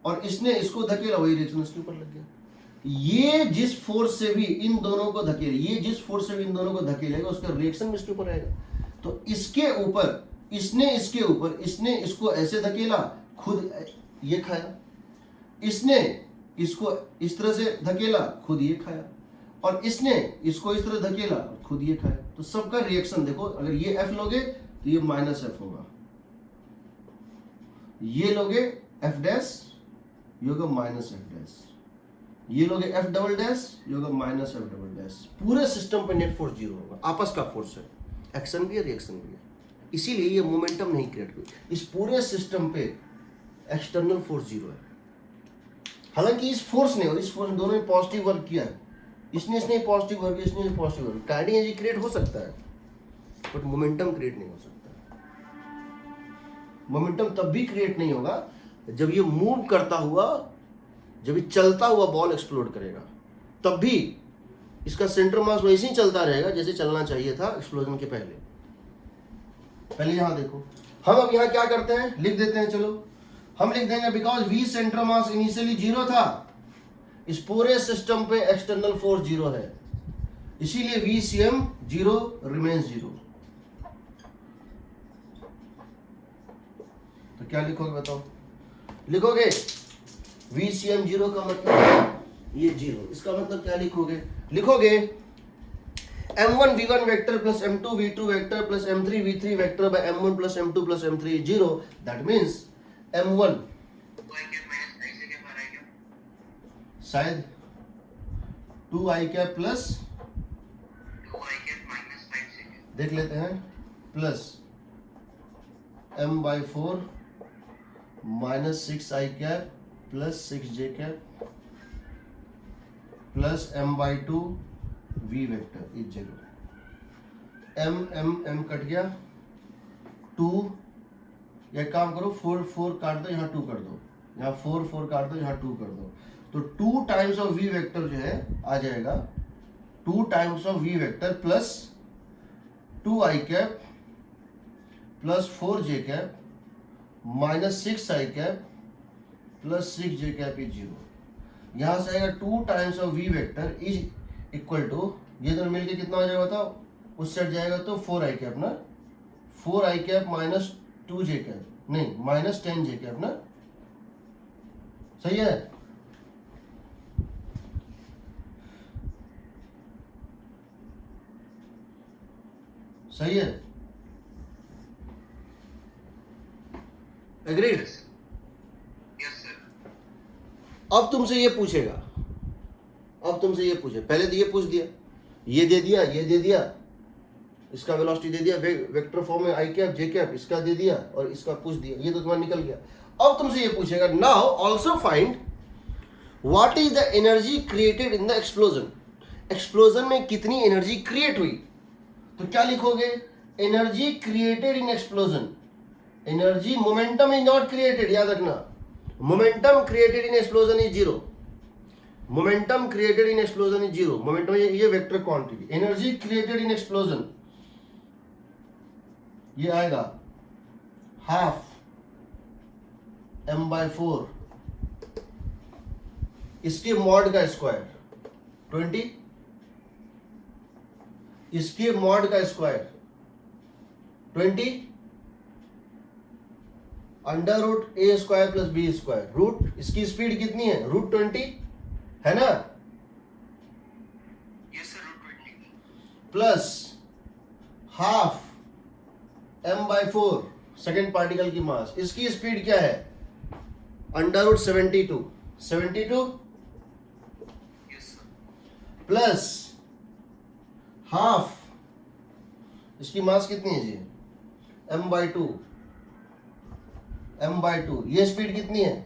और इसने इसको धकेला, वही रिएक्शन इसके ऊपर लग गया। ये जिस फोर्स से भी इन दोनों को धकेलेगा, उसका रिएक्शन भी इसके ऊपर आएगा। तो इसके ऊपर, इसने इसको ऐसे धकेला, खुद ये खाया। इसने इसको इस तरह से धकेला, खुद ये खाया, और इसने इसको इस तरह धकेला, खुद ये खाया। तो सबका रिएक्शन देखो, अगर ये F लोगे तो ये -F होगा, ये लोगे F डैश, ये होगा -F डैश, ये लोगे F डबल डैश, ये होगा -F डबल डैश। पूरे सिस्टम पे नेट फोर्स 0 होगा। आपस का फोर्स है, एक्शन भी है, रिएक्शन भी है, इसीलिए ये मोमेंटम नहीं क्रिएट हुई। इस पूरे सिस्टम पे एक्सटर्नल फोर्स 0 है। हालांकि इस फोर्स ने और इस फोर्स दोनों ने पॉजिटिव वर्क किया है। इसने पॉजिटिव वर्क किया, इसने positive work. Kinetic energy create हो सकता है, बट मोमेंटम क्रिएट नहीं हो सकता। मोमेंटम तब भी क्रिएट नहीं होगा जब ये मूव करता हुआ, जब ये चलता हुआ बॉल एक्सप्लोड करेगा, तब भी इसका सेंटर मास वैसे ही चलता रहेगा जैसे चलना चाहिए था एक्सप्लोजन के पहले। यहां देखो, हम अब यहां क्या करते हैं, लिख देते हैं। चलो हम लिख देंगे, because V centre mass initially 0 था, इस पूरे सिस्टम पे एक्सटर्नल फोर्स 0 है, इसीलिए VCM 0 रिमेन्स 0। तो क्या लिखोगे बताओ? लिखोगे VCM 0 का मतलब ये 0, इसका मतलब क्या लिखोगे? लिखोगे m1 v1 vector plus m2 v2 vector plus m3 v3 vector by m1 plus m2 plus m3 0। That means m1 शायद 2i कैप प्लस, देख लेते हैं, plus m/4 minus 6i cap plus 6j cap plus m/2 v vector is 0। m cut गया, 2, या काम करो 4 काट दो, यहाँ 2 कर दो, यहाँ 4 काट दो, यहाँ 2 कर दो। तो 2 टाइम्स ऑफ v वेक्टर जो है आ जाएगा 2 times of v vector plus 2i cap plus 4j cap minus 6i cap plus 6j cap is 0। यहां से आएगा 2 times of v vector is equal to, ये दोनों मिलके कितना हो जाएगा बताओ, उस साइड जाएगा तो 4i कैप ना, 4i cap minus 2j cap, नहीं माइनस 10j कैप ना, सही है। सही है, एग्रीड। Yes sir. अब तुमसे ये पूछेगा, अब तुमसे ये पूछे, पहले तो ये पूछ दिया, ये दे दिया, ये दे दिया, इसका वेलोसिटी दे दिया वेक्टर फॉर्म में आई कैप जे कैप, इसका दे दिया और इसका पूछ दिया, ये तो तुम्हारा निकल गया। अब तुमसे ये पूछेगा now also find what is the energy created in the explosion. Explosion में कितनी एनर्जी क्रिएट हुई, तो क्या लिखोगे, energy created in explosion. Energy, momentum is not created, याद रखना, momentum created in explosion is 0। Momentum created in explosion is 0। Momentum ये vector quantity. Energy created in explosion ये आएगा हाफ m/4, इसके मॉड का स्क्वायर 20, इसके मॉड का square 20, under root a square plus b square, root इसकी speed कितनी है, रूट 20 है ना, yes sir, root 20 plus half m/4 second particle की मास, इसकी स्पीड क्या है, under root 72 yes sir, plus half, इसकी मास कितनी है जी, m/2, ये स्पीड कितनी है,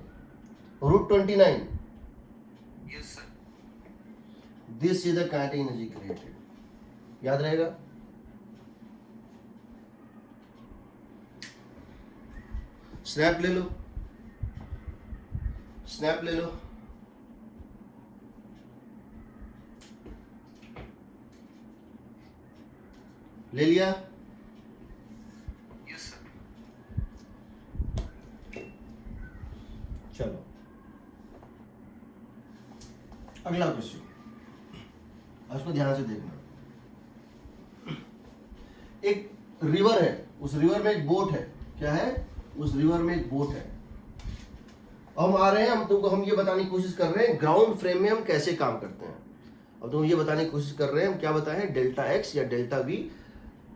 root 29। Yes sir. This is the kinetic energy created, याद रहेगा। स्नैप ले लो, स्नैप ले लो, ले लिया। Yes sir. चलो अगला क्वेश्चन, उसको ध्यान से देखना। एक रिवर है, उस रिवर में एक बोट है, क्या है, उस रिवर में एक बोट है। हम आ रहे हैं, हम ये बताने की कोशिश कर रहे हैं ग्राउंड फ्रेम में हम कैसे काम करते हैं। अब तुम ये बताने की कोशिश कर रहे हैं हम क्या बताएं, डेल्टा एक्स या delta we,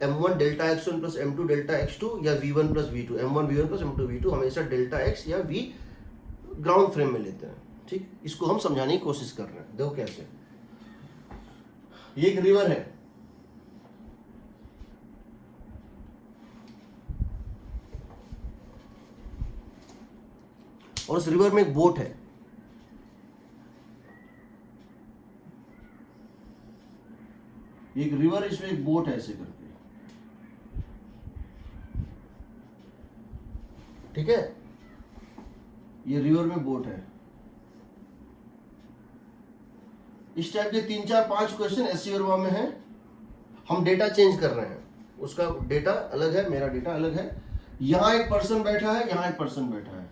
m1 delta x1 plus m2 delta x2 या v1 plus v2, m1 v1 plus m2 v2, हमेशा डेल्टा x या v ग्राउंड फ्रेम में लेते हैं। ठीक, इसको हम समझाने की कोशिश कर रहे हैं। देखो कैसे, ये एक रिवर है, और उस रिवर में एक बोट है। एक रिवर, इसमें एक बोट है ऐसे करके, ठीक है, ये रिवर में बोट है। इस टाइप के 3 4 5 क्वेश्चन ऐसी वर्मा में है। हम डेटा चेंज कर रहे हैं, उसका डेटा अलग है, मेरा डेटा अलग है। यहां एक पर्सन बैठा है, यहां एक पर्सन बैठा है।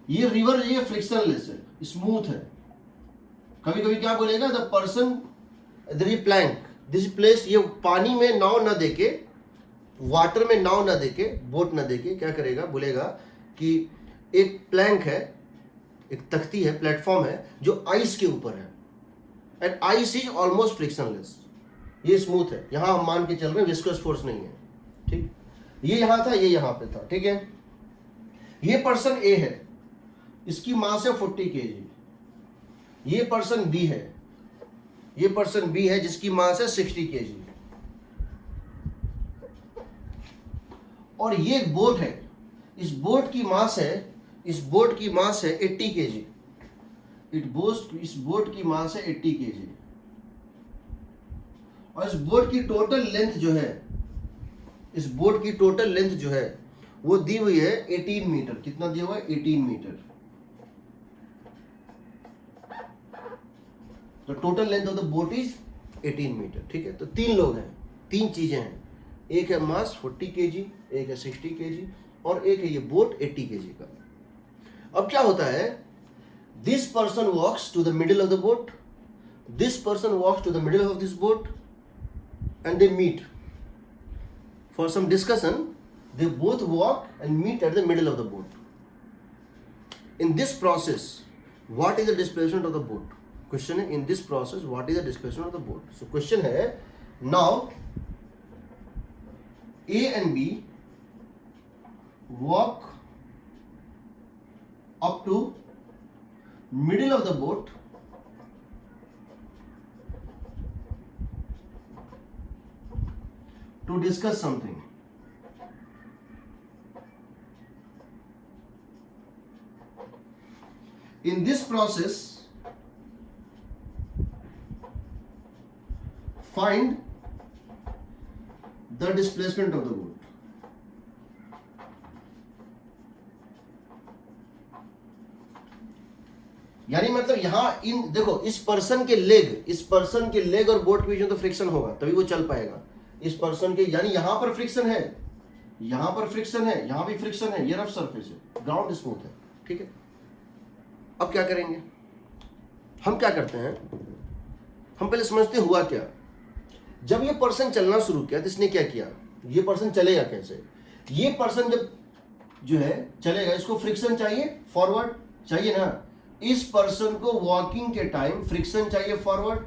ये रिवर, ये फ्रिक्शनलेस है, स्मूथ है। कभी कभी क्या बोलेगा, the person the plank this place, ये पानी में नाव न देके, वाटर में नाव न देके, बोट न देके क्या करेगा, बोलेगा कि एक प्लैंक है, एक तख्ती है, प्लेटफॉर्म है जो आइस के ऊपर है, and ice is almost frictionless, ये स्मूथ है। यहां हम मान के चल रहे हैं विस्कस फोर्स नहीं है। ठीक, ये यहां था, ये यहां पे था। ठीक है, ये पर्सन ए है, इसकी मास है 40 kg। ये पर्सन बी है, ये पर्सन बी है जिसकी मास है 60 kg। और ये एक बोट है, इस बोट की मास है, इस बोट की मास है 80 kg। इस बोट की मास है 80 kg। और इस बोट की टोटल लेंथ जो है, इस बोट की टोटल लेंथ जो है वो दी हुई है 18 मीटर। कितना दिया हुआ है, 18 मीटर। तो total length of the boat is 18 metre. ठीक है, तो 3 लोग हैं, 3 चीजें हैं। एक है मास 40 kg, एक है 60 kg, और एक है ये बोट 80 kg का। अब क्या होता है, this person walks to the middle of the boat, this person walks to the middle of this boat, and they meet for some discussion. They both walk and meet at the middle of the boat. In this process, what is the displacement of the boat? Question है, in this process, what is the displacement of the boat? So question है, now A and B walk up to middle of the boat to discuss something. In this process, find the displacement of the boat. यानी मतलब यहां इन देखो, इस person के leg और boat के बीच में तो फ्रिक्शन होगा, तभी वो चल पाएगा। इस पर्सन के, यानी यहां पर फ्रिक्शन है, यहां पर फ्रिक्शन है, यहां भी फ्रिक्शन है, ये रफ सरफेस है, ग्राउंड स्मूथ है, ठीक है। अब क्या करेंगे, हम क्या करते हैं, हम पहले समझते हुआ क्या। जब ये पर्सन चलना शुरू किया तो इसने क्या किया, ये पर्सन चलेगा कैसे, ये पर्सन जब जो है चलेगा, इसको फ्रिक्शन चाहिए, फॉरवर्ड चाहिए ना। इस पर्सन को वॉकिंग के टाइम फ्रिक्शन चाहिए फॉरवर्ड,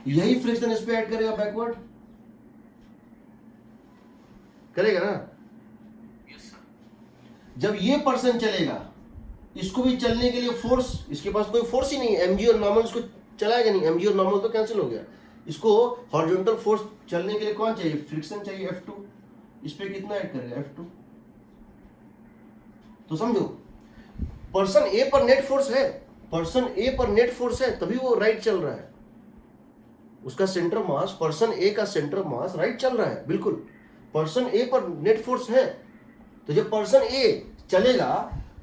यही फ्रिक्शन इस पे ऐड करेगा बैकवर्ड, करेगा ना। जब ये पर्सन चलेगा, इसको भी चलने के लिए फोर्स, इसके पास कोई फोर्स ही नहीं है, mg और नॉर्मल इसको चलाएगा नहीं, mg और नॉर्मल तो कैंसिल हो गया। इसको हॉरिजॉन्टल फोर्स चलने के लिए कौन चाहिए, फ्रिक्शन चाहिए, F2। इस पे कितना ऐड करेगा, F2। तो समझो, पर्सन ए पर नेट फोर्स है, पर्सन ए पर नेट फोर्स है, तभी वो राइट चल रहा है। उसका सेंटर मास, पर्सन ए का सेंटर मास राइट चल रहा है, बिल्कुल। पर्सन ए पर नेट फोर्स है, तो जब पर्सन ए चलेगा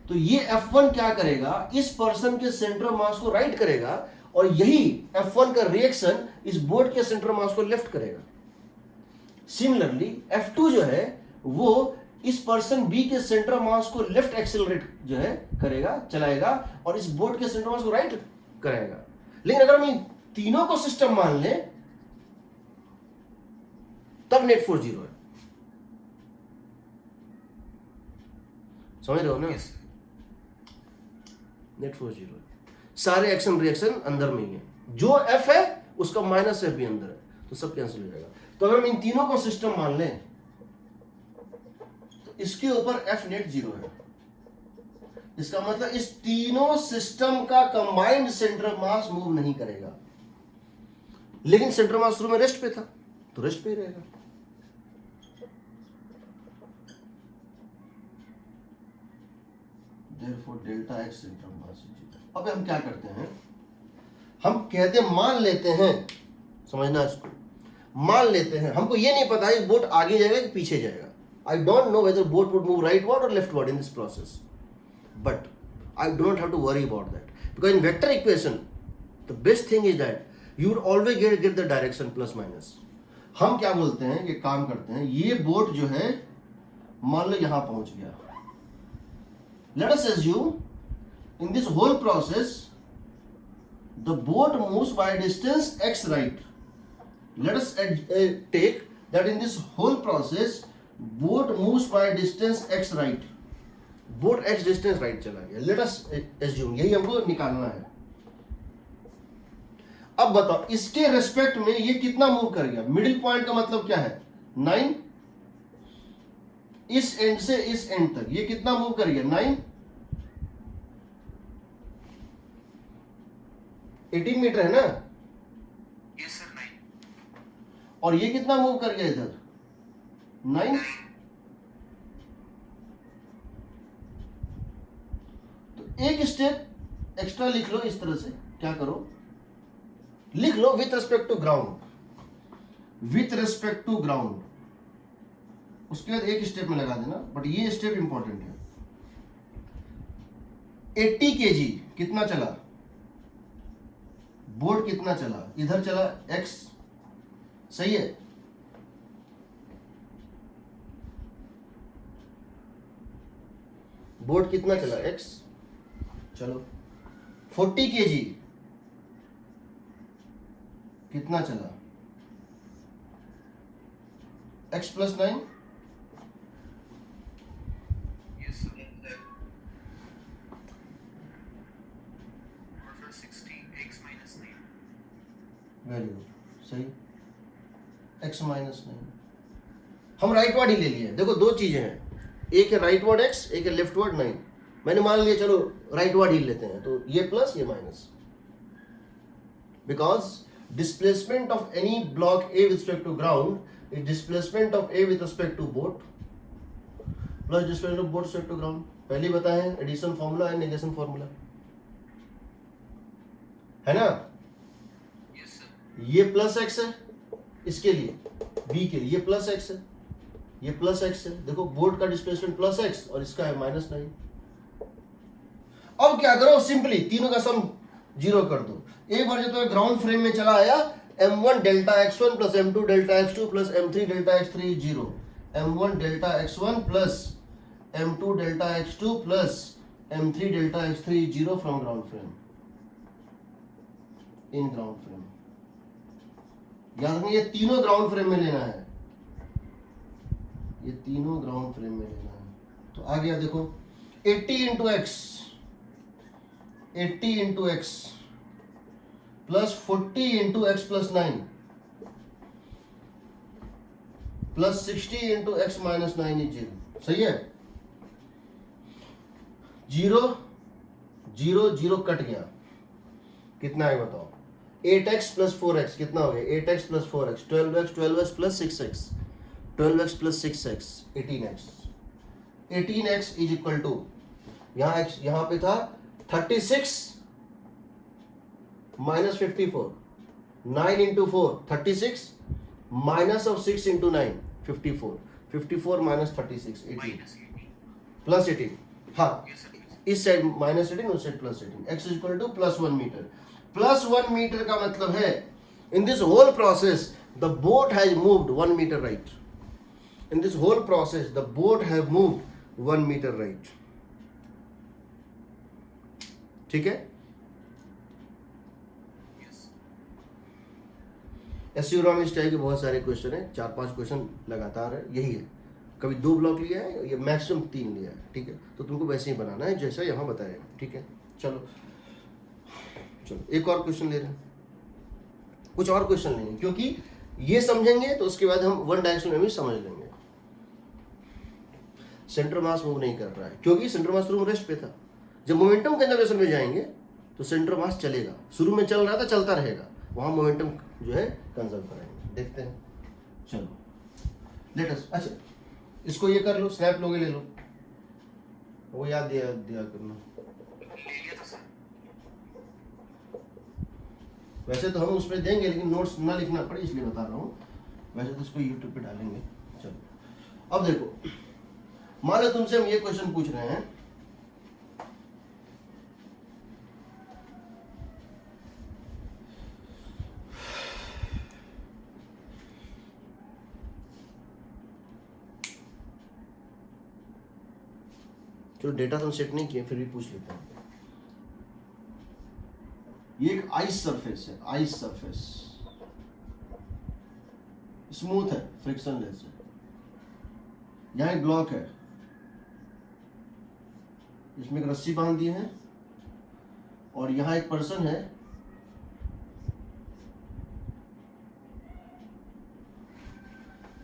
तो ये F1 क्या करेगा, इस पर्सन के सेंटर मास को राइट करेगा, और यही F1 का रिएक्शन इस बोट के सेंटर मास को लेफ्ट करेगा। सिमिलरली F2 जो है वो इस पर्सन बी के सेंटर मास को लेफ्ट एक्सेलरेट जो है करेगा, चलाएगा, और इस बोट के सेंटर मास को राइट करेगा। लेकिन अगर हम इन तीनों को सिस्टम मान लें, तब नेट फोर्स 0 है। समझ रहे हो ना, नेट फोर्स 0 है। सारे एक्शन रिएक्शन अंदर में ही है, जो F है उसका माइनस F भी अंदर है, तो सब कैंसिल हो जाएगा। तो अगर हम इन तीनों को सिस्टम मान लें, तो इसके ऊपर F नेट 0 है। इसका मतलब इस तीनों सिस्टम का कंबाइंड सेंटर मास मूव नहीं करेगा, लेकिन सेंटर मास शुरू में रेस्ट पे था, तो रेस्ट पे ही रहेगा। Therefore, delta x centre mass. अब हम क्या करते हैं, हम कहते हैं, मान लेते हैं, समझना इसको, मान लेते हैं, हमको ये नहीं पता है बोट आगे जाएगा कि पीछे जाएगा। I don't know whether boat would move rightward और leftward in this process, but I do not have to worry about that, because in vector equation the best thing is that you would always get the direction plus minus. हम क्या बोलते हैं, ये काम करते हैं, ये बोट जो है मान लो यहां पहुंच गया। Let us assume in this whole process the boat moves by a distance x right. Let us take that in this whole process boat moves by a distance x right. Boat x distance right चला गया। Let us assume, यही हमको निकालना है। अब बताओ इसके respect में ये कितना मूव कर गया। मिडिल पॉइंट का मतलब क्या है, 9, इस एंड से इस एंड तक ये कितना मूव कर गया, 9, 18 मीटर है ना। Yes sir, 9। और ये कितना मूव कर गया इधर, 9। तो एक स्टेप एक्स्ट्रा लिख लो, इस तरह से क्या करो, लिख लो with respect to ground, with respect to ground. उसके बाद एक स्टेप में लगा देना, बट ये स्टेप इंपॉर्टेंट है। 80 kg कितना चला, बोट कितना चला, इधर चला x, सही है। बोट कितना चला x, चलो 40 kg कितना चला x + 9, Yes, sir. और फिर 60 x minus 9. वेरी गुड, सही, x - 9। हम राइट वर्ड ही ले लिए। देखो दो चीजें हैं, एक है राइट वर्ड x, एक है लेफ्ट वर्ड 9। मैंने मान लिया चलो राइट वर्ड ही लेते हैं, तो ये प्लस ये minus, because displacement of any block A with respect to ground is displacement of A with respect to boat plus displacement of boat with respect to ground। पहले ही बताए हैं addition formula and negation formula, है ना। Yes, sir. ये plus x है इसके लिए, b के लिए ये प्लस x है, ये प्लस x है। देखो बोर्ड का डिस्प्लेसमेंट प्लस x और इसका है -9। अब क्या करो, सिंपली तीनों का सम 0 कर दो। एक बार जो तो ग्राउंड फ्रेम में चला आया, m1 delta x1 plus m2 delta x2 plus m3 delta x3 0, m1 delta x1 plus m2 delta x2 plus m3 delta x3 0 from ground frame in ground frame. याद रखना ये तीनों ग्राउंड फ्रेम में लेना है, ये तीनों ग्राउंड फ्रेम में लेना है। तो आ गया देखो 80 into x, 80 into x plus 40 into x plus 9 plus 60 into x minus 9 is 0। सही है। 0 0 0 कट गया, कितना है बताओ। 8x प्लस 4x कितना हो गया, 8x plus 4x 12x 12x plus 6x 12x plus 6x 18x 18x is equal to, यहाँ x यहाँ पे था 36 minus 54, 9 into 4 36 minus of 6 into 9 54, 54 minus 36 18 Minus 18. Plus 18। हाँ Yes, sir. इस साइड माइनस 18 उस side plus 18, x is equal to plus 1 metre. Plus 1 metre का मतलब है in this whole process the boat has moved 1 metre right, in this whole process the boat have moved 1 metre right. ठीक है। Yes. एसयूरोमिस्ट type के बहुत सारे question है, 4-5 question लगातार है, यही है। कभी 2 ब्लॉक लिया है, ये मैक्सिमम 3 लिया है। ठीक है, तो तुमको वैसे ही बनाना है जैसा यहाँ बताया। ठीक है, चलो चलो एक और क्वेश्चन ले रहे हैं, कुछ और क्वेश्चन लेंगे क्योंकि ये समझेंगे तो उसके बाद हम वन डायरेक्शन में भी समझ लेंगे। सेंटर मास मूव नहीं कर रहा है क्योंकि सेंटर मास शुरू में रेस्ट पे था। जब मोमेंटम कंजर्वेशन में जाएंगे तो सेंटर मास चलेगा, शुरू में चल रहा था चलता रहेगा, वहां मोमेंटम जो है कंजर्व कराएंगे। देखते हैं, चलो लेट अस। अच्छा इसको ये कर लो, स्नैप लोगे ले लो, वो याद दिया दिया करना। ले लिया था सर। वैसे तो हम उस पर देंगे लेकिन नोट्स ना लिखना पड़े इसलिए बता रहा हूँ, वैसे तो इसको यूट्यूब पे डालेंगे। चलो अब देखो, मान लो तुमसे हम ये क्वेश्चन पूछ रहे हैं, चलो डेटा तो सेट नहीं किए फिर भी पूछ लेते हैं। ये एक आइस सरफेस है, आइस सरफेस स्मूथ है, फ्रिक्शनलेस है। यहाँ एक ब्लॉक है, इसमें एक रस्सी बांध दी है और यहाँ एक पर्सन है,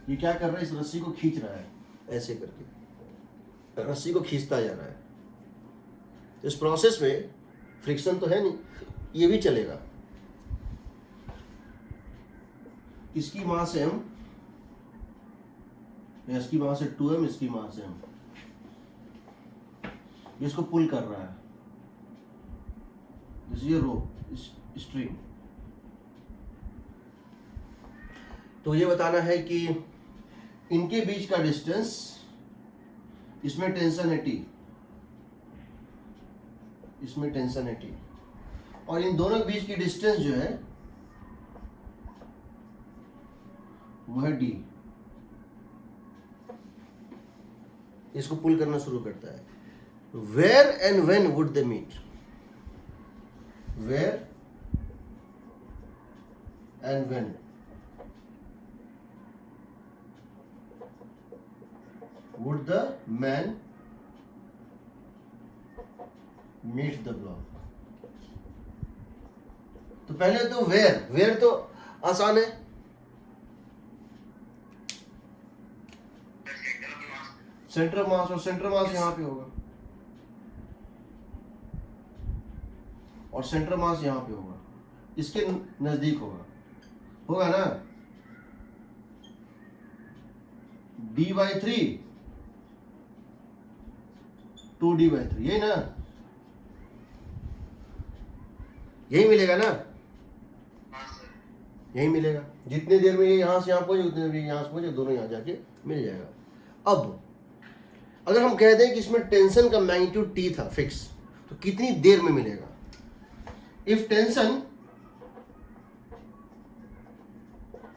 ये क्या कर रहा है, इस रस्सी को खींच रहा है, ऐसे करके रस्सी को खींचता जा रहा है। इस प्रोसेस में फ्रिक्शन तो है नहीं, ये भी चलेगा। इसकी मास है m, इसकी मास है 2m, इसकी मास है m, इसको पुल कर रहा है, this is a rope string. तो ये बताना है कि इनके बीच का डिस्टेंस, इसमें टेंशन है T, इसमें टेंशन है T, और इन दोनों के बीच की डिस्टेंस जो है वो है डी, इसको पुल करना शुरू करता है. Where and when would they meet, where and when would the man meet the block. तो पहले तो वेयर तो आसान है, सेंटर ऑफ मास, और सेंटर मास यहां पे होगा और सेंटर मास यहां पे होगा, इसके नजदीक होगा ना. d/3 2d/3 यही ना, यही मिलेगा ना, यही मिलेगा. जितनी देर में ये यहां से यहां पहुंचे उतनी देर में यहां से पहुंचे, दोनों यहां जाके मिल जाएगा. अब अगर हम कह दें कि इसमें टेंशन का मैग्नीट्यूड T था फिक्स, तो कितनी देर में मिलेगा? If tension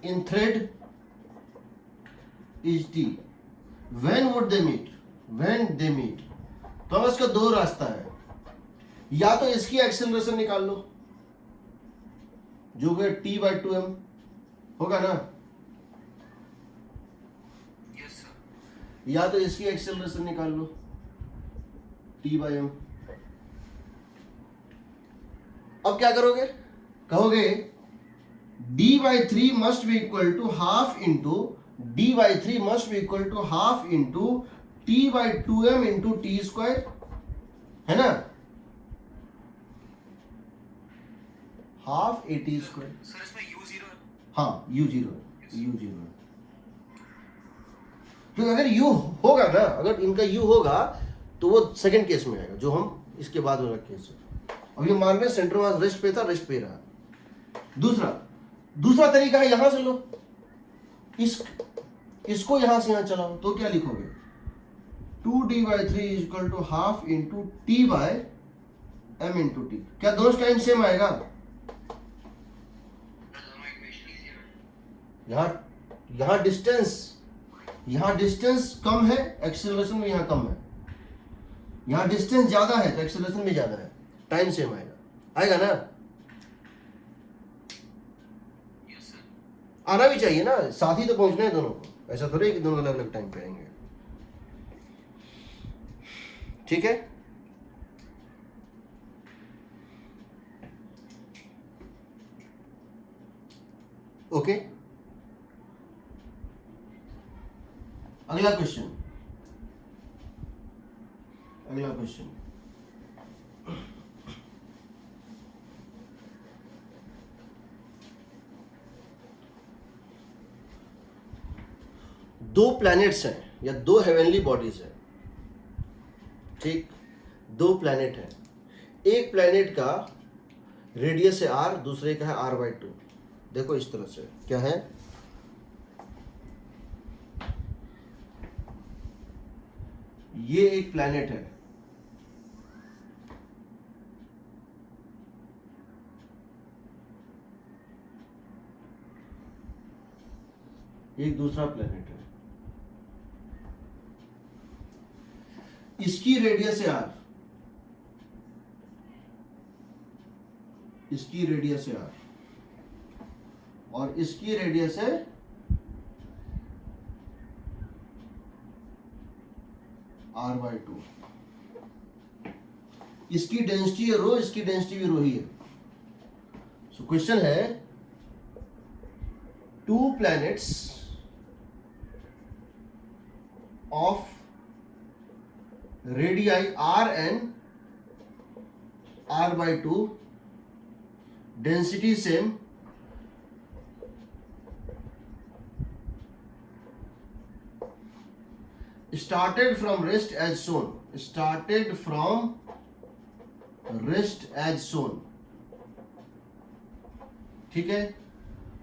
in thread is T, when would they meet, when they meet. तो अब इसका दो रास्ता है, या तो इसकी एक्सेलरेशन निकाल लो जो कि T/2m होगा ना, यस सर, या तो इसकी एक्सेलरेशन निकाल लो T/m. अब क्या करोगे? कहोगे d/3 must be equal to half into d/3 must be equal to half into T/2m into T², है ना, हाफ AT². सर इसमें u0 है. हाँ u0 है. तो अगर u होगा ना, अगर इनका u होगा तो वो सेकंड केस में आएगा, जो हम इसके बाद वाला केस है. अब ये मान रहे सेंटर मास रेस्ट पे था, रेस्ट पे रहा. दूसरा तरीका है, यहां से लो, इसको यहां से यहां चलाओ, तो क्या लिखोगे? 2d/3 is equal to half into T/m into T. क्या दोनों टाइम सेम आएगा? यहां डिस्टेंस कम है, एक्सेलरेशन भी यहां कम है. यहां डिस्टेंस ज्यादा है तो एक्सेलरेशन भी ज्यादा है, टाइम सेम आएगा ना. यस सर, आना भी चाहिए ना, साथ ही तो पहुंचना है दोनों को, ऐसा थोड़ी है कि दोनों अलग अलग टाइम पे आएंगे. ठीक है, ओके. अगला क्वेश्चन. दो प्लैनेट्स हैं या दो हेवनली बॉडीज हैं, ठीक, दो प्लैनेट हैं. एक प्लैनेट का रेडियस है r, दूसरे का है r/2. देखो इस तरह से क्या है, ये एक प्लैनेट है, एक दूसरा प्लैनेट है, इसकी रेडियस है r, इसकी रेडियस है r, और इसकी रेडियस है r/2. इसकी डेंसिटी है रो, इसकी डेंसिटी भी रो ही है. सो क्वेश्चन है, to planets of radii r and r/2, density same, started from rest as shown, ठीक है.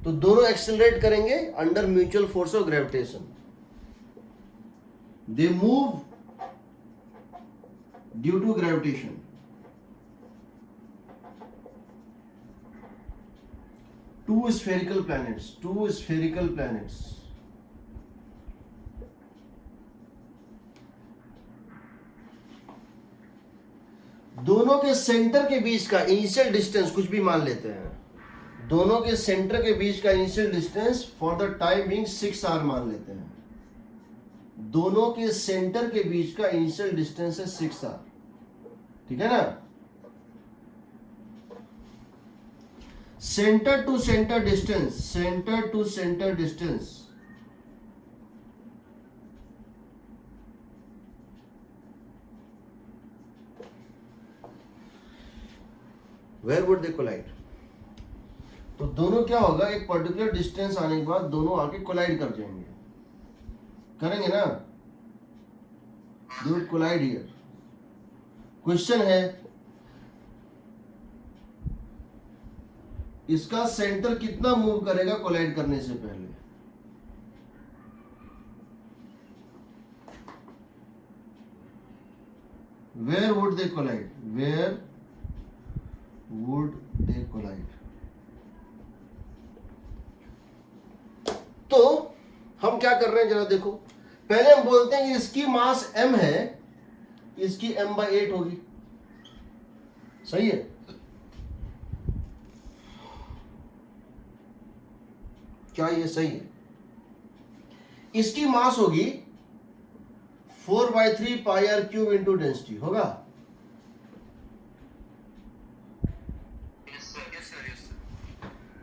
तो दोनों एक्सेलरेट करेंगे under mutual force of gravitation. They move due to gravitation. Two spherical planets दोनों के सेंटर के बीच का इनिशियल डिस्टेंस कुछ भी मान लेते हैं, दोनों के सेंटर के बीच का initial distance for the time being 6r मान लेते हैं। दोनों के सेंटर के बीच का इनिशियल डिस्टेंस है 6r, ठीक है ना। Centre to centre distance where would they collide. तो दोनों क्या होगा, एक पर्टिकुलर डिस्टेंस आने के बाद दोनों आके कोलाइड कर जाएंगे, करेंगे ना, they would collide here. Question है इसका सेंटर कितना मूव करेगा कोलाइड करने से पहले। Where would they collide. तो हम क्या कर रहे हैं जरा देखो, पहले हम बोलते हैं कि इसकी मास m है, इसकी m/8 होगी, सही है। क्या ये सही है? इसकी मास होगी 4/3 πr³ इंटू डेंसिटी, होगा। Yes sir.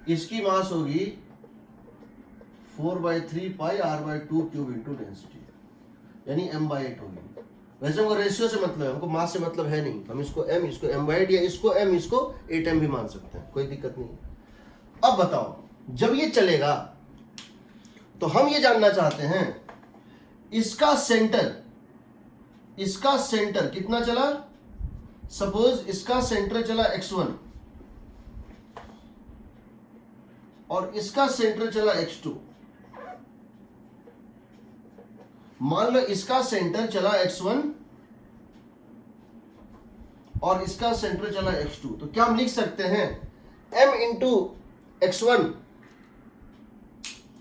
इसकी मास होगी 4/3 πr/2³ इंटू डेंसिटी, यानी m/8 होगी। वैसे हमको रेशियो से मतलब है, हमको मास से मतलब है नहीं, हम इसको m, इसको m/8 या इसको m, इसको 8m भी मान सकते हैं, कोई दिक्कत नहीं। अब बताओ, जब ये चलेगा तो हम ये जानना चाहते हैं इसका सेंटर कितना चला। सपोज इसका सेंटर चला x1 और इसका सेंटर चला x2। मान लो इसका सेंटर चला x1 और इसका सेंटर चला x2, तो क्या हम लिख सकते हैं m इंटू x1,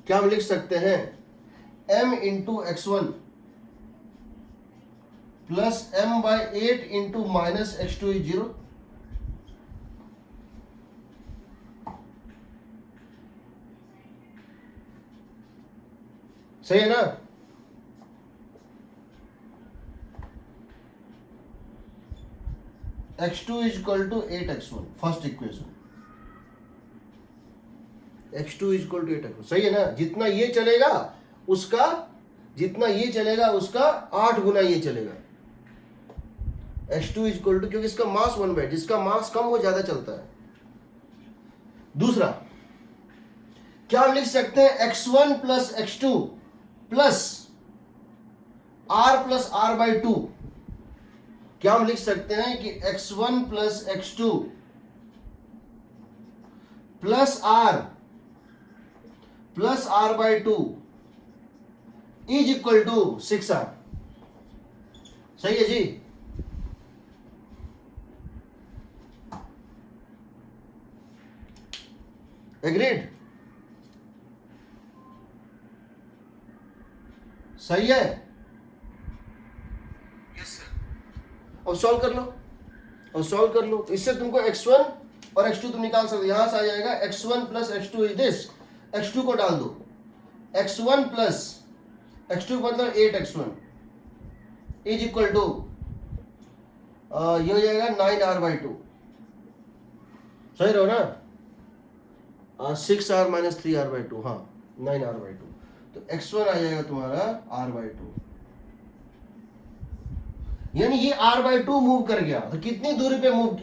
क्या हम लिख सकते हैं m into x1 plus m/8 into minus x2 is 0। सही है ना। x2 is equal to 8x1, first equation, x2 is equal to 8x1, सही है ना। जितना ये चलेगा उसका 8 गुना ये चलेगा। x2 इज इक्वल टू, क्योंकि इसका मास 1/8, जिसका मास कम वो ज्यादा चलता है। दूसरा, क्या हम लिख सकते हैं x1 plus x2 plus r/2। क्या हम लिख सकते हैं कि x1 plus x2 plus r/2 is equal to 6r। सही है जी। एग्रीड, सही है। Yes sir. अब सॉल्व कर लो। तो इससे तुमको x1 और x2 तुम निकाल सकते हो। यहां से आ जाएगा x1 plus x2 is this, x2 को डाल दो, x1 प्लस x2 मतलब 8x1 इज इक्वल टू ये हो जाएगा 9r/2। सही रहो ना, 6r माइनस 3r/2, हाँ 9r/2। तो x1 आ जाएगा तुम्हारा r/2, यानी ये r/2 मूव कर गया। तो कितनी दूरी पे मूव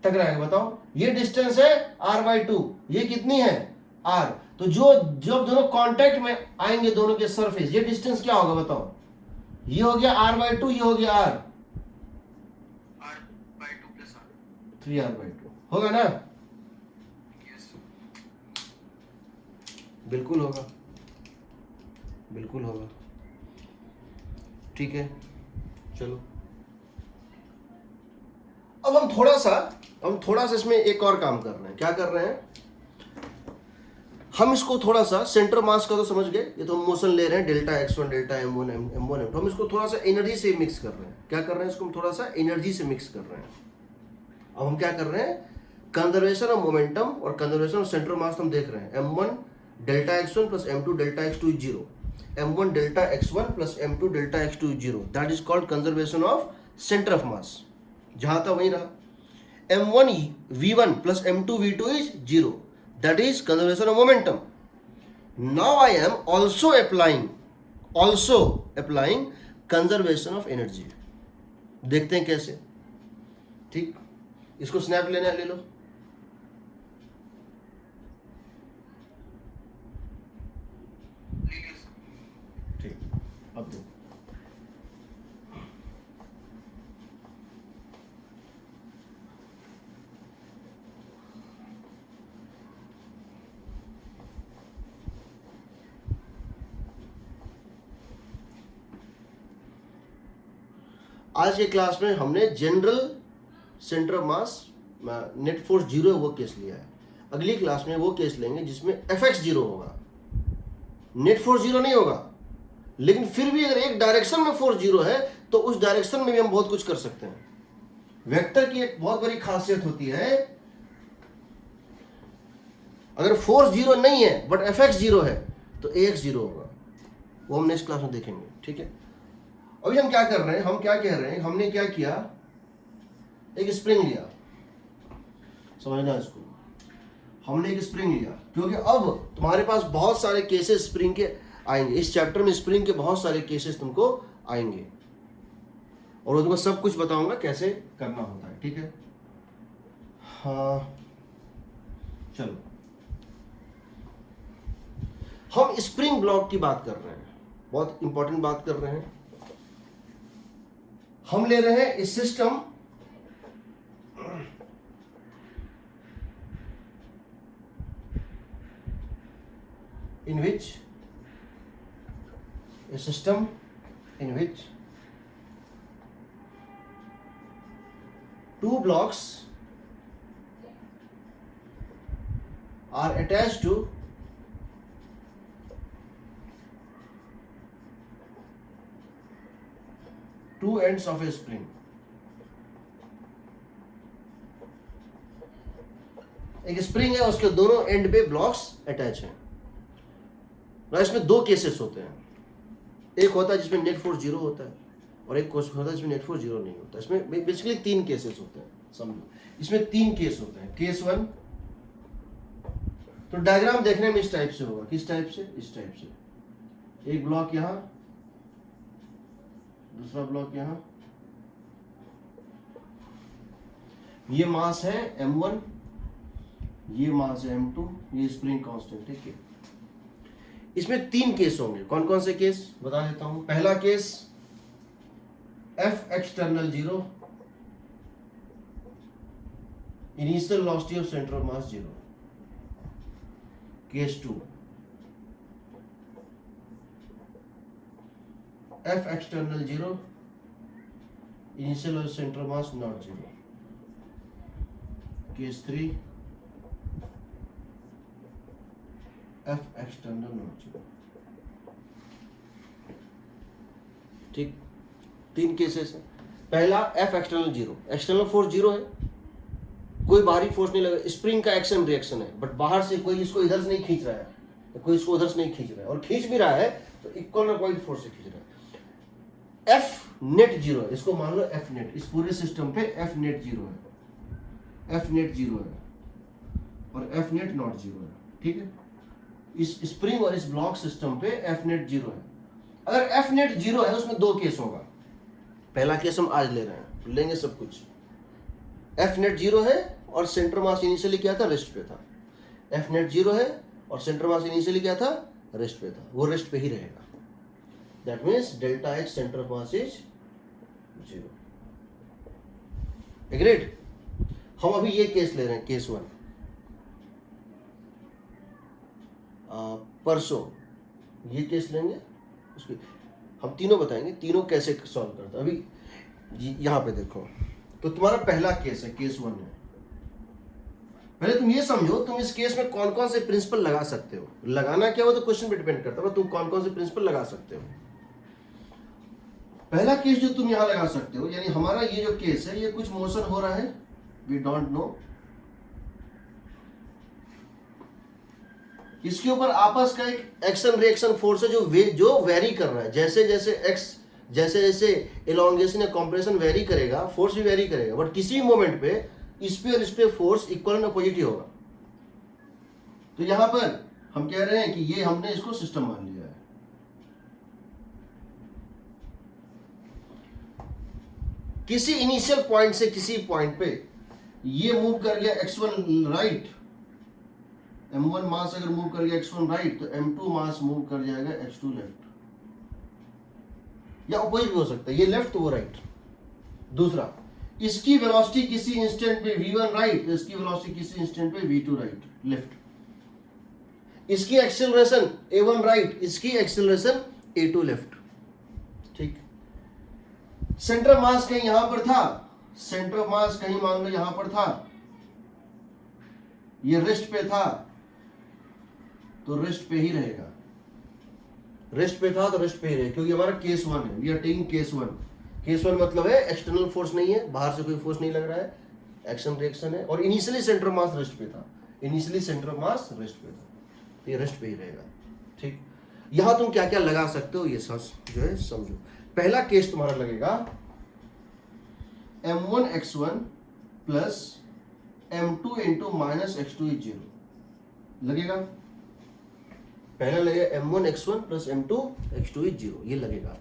टकराएगा बताओ। ये डिस्टेंस है r/2, ये कितनी है r। तो जब दोनों कांटेक्ट में आएंगे दोनों के सरफेस, ये डिस्टेंस क्या होगा बताओ। ये हो गया r/2, ये हो गया r, r/2 plus r, 3r/2 होगा ना। यस बिल्कुल होगा। ठीक है, चलो अब हम थोड़ा सा इसमें एक और काम कर रहे हैं। क्या कर रहे हैं, हम इसको थोड़ा सा सेंटर मास का तो समझ गए, ये तो हम मोशन ले रहे हैं delta x1 delta m1 m1 m2, हम इसको थोड़ा सा एनर्जी से मिक्स कर रहे हैं। क्या कर रहे हैं, इसको हम थोड़ा सा एनर्जी से मिक्स कर रहे हैं। अब हम क्या कर रहे हैं, कंजर्वेशन ऑफ मोमेंटम और कंजर्वेशन ऑफ सेंटर मास हम देख रहे हैं। m1 delta x1 plus m2 delta x2 is 0, m1 delta x1 plus m2 delta x2 is 0, that is called conservation of centre of मास। जहां था वहीं रहा। m1 v1 plus m2 v2 is 0, that is conservation of momentum. Now I am also applying conservation of energy. देखते हैं कैसे। ठीक, इसको snap लेने ले लो। ठीक, अब दो। आज के क्लास में हमने general centre of mass net force 0 है वो केस लिया है। अगली क्लास में वो केस लेंगे जिसमें Fx 0 होगा, नेट फोर्स 0 नहीं होगा, लेकिन फिर भी अगर एक डायरेक्शन में फोर्स 0 है तो उस डायरेक्शन में भी हम बहुत कुछ कर सकते हैं। वेक्टर की एक बहुत बड़ी खासियत होती है, अगर फोर्स 0 नहीं है बट Fx 0 है तो Ax 0 होगा, वो हम नेक्स्ट क्लास में देखेंगे। ठीक है, अभी हम क्या कर रहे हैं, हम क्या कह रहे हैं, हमने क्या किया, एक स्प्रिंग लिया, समझना इसको, हमने एक स्प्रिंग लिया क्योंकि अब तुम्हारे पास बहुत सारे केसेस स्प्रिंग के आएंगे। इस चैप्टर में स्प्रिंग के बहुत सारे केसेस तुमको आएंगे और वो तुमको सब कुछ बताऊंगा कैसे करना होता है। ठीक है, हाँ चलो, हम स्प्रिंग ब्लॉक की बात कर रहे हैं, बहुत इंपॉर्टेंट बात कर रहे हैं। हम ले रहे हैं इस system in which two blocks are attached to two ends of a spring. एक स्प्रिंग है, उसके दोनों एंड पे ब्लॉक्स अटैच हैं। इसमें दो केसेस होते हैं, एक होता है जिसमें नेट फोर्स 0 होता है और एक होता है जिसमें नेट फोर्स 0 नहीं होता। इसमें बेसिकली 3 केसेस होते हैं, समझो इसमें 3 केस होते हैं। केस 1 तो डायग्राम देखने में इस टाइप से होगा, किस टाइप से, इस टाइप से, एक ब्लॉक यहां, दूसरा ब्लॉक यहां, ये मास है m1, ये मास है m2, ये स्प्रिंग कांस्टेंट। ठीक है, इसमें 3 केस होंगे। कौन कौन से केस बता देता हूं। पहला case F external 0, initial velocity of centre of mass 0। Case 2 F external 0, initial centre of mass not 0। Case 3 F external not 0। ठीक, 3 केसेस है। पहला F एक्सटर्नल 0, एक्सटर्नल फोर्स 0 है, कोई बाहरी फोर्स नहीं लगा, स्प्रिंग का एक्शन रिएक्शन है, बट बाहर से कोई इसको इधर से नहीं खींच रहा है, कोई इसको उधर से नहीं खींच रहा है, और खींच भी रहा है तो इक्वल और पॉइंट फोर्स से खींच रहा है। F नेट 0 है, इसको मान लो F नेट, इस पूरे सिस्टम पे F नेट 0 है, F नेट 0 है और F नेट नॉट 0 है। ठीक है, इस स्प्रिंग और इस ब्लॉक सिस्टम पे F नेट 0 है। अगर F नेट 0 है उसमें 2 केस होगा। पहला केस हम आज ले रहे हैं, लेंगे सब कुछ। F नेट 0 है और सेंटर मास इनिशियली क्या था, रेस्ट पे था। F नेट 0 है और सेंटर मास इनिशियली क्या था, रेस्ट पे था, वो रेस्ट पे ही रहेगा। That means delta H centre of mass is 0। Agreed. हम अभी ये केस ले रहे हैं, केस 1। परसों ये केस लेंगे, उसके हम तीनों बताएंगे, तीनों कैसे सॉल्व करते हैं। अभी यहाँ पे देखो, तो तुम्हारा पहला केस है, केस 1 है। पहले तुम ये समझो तुम इस केस में कौन कौन से प्रिंसिपल लगा सकते हो। लगाना क्या हो तो क्वेश्चन पे डिपेंड करता है, तुम कौन कौन से प्रिंसिपल लगा सकते हो। पहला केस जो तुम यहां लगा सकते हो, यानी हमारा ये जो केस है, ये कुछ मोशन हो रहा है, वी डोंट नो, इसके ऊपर आपस का एक एक्शन रिएक्शन फोर्स है जो वेरी कर रहा है। जैसे जैसे एक्स जैसे जैसे एलोंगेशन या कॉम्प्रेशन वेरी करेगा, फोर्स भी वेरी करेगा, बट किसी मोमेंट पे इस पे और इस पे फोर्स इक्वल एंड अपोजिट होगा। तो यहां पर हम कह रहे हैं कि ये हमने इसको सिस्टम मान लिया है। किसी इनिशियल पॉइंट से किसी पॉइंट पे ये मूव कर गया x1 राइट, m1 मास अगर मूव कर गया x1 राइट, तो m2 मास मूव कर जाएगा x2 लेफ्ट, या अपोजिट भी हो सकता है, ये लेफ्ट तो वो राइट। दूसरा, इसकी वेलोसिटी किसी इंस्टेंट पे v1 राइट, तो इसकी वेलोसिटी किसी इंस्टेंट पे v2 राइट लेफ्ट। इसकी एक्सेलरेशन a1 राइट, इसकी एक्सेलरेशन a2 लेफ्ट। ठीक, सेंटर ऑफ मास कहीं यहां पर था, सेंटर ऑफ मास कहीं मान लो यहां पर था, ये रेस्ट पे था तो रेस्ट पे ही रहेगा, रेस्ट पे था तो रेस्ट पे ही रहेगा, क्योंकि हमारा केस 1 है, we are taking case 1। Case 1 मतलब है एक्सटर्नल फोर्स नहीं है, बाहर से कोई फोर्स नहीं लग रहा है, एक्शन रिएक्शन है, और initially centre of mass rest पे था, initially centre of mass rest पे था, तो ये रेस्ट पे ही रहेगा। ठीक, यहां तुम क्या क्या लगा सकते हो ये जो है समझो। पहला केस तुम्हारा लगेगा m1 x1 plus m2 into minus x2 is 0 लगेगा। पहला लगेगा m1 x1 plus m2 x2 is 0, ये लगेगा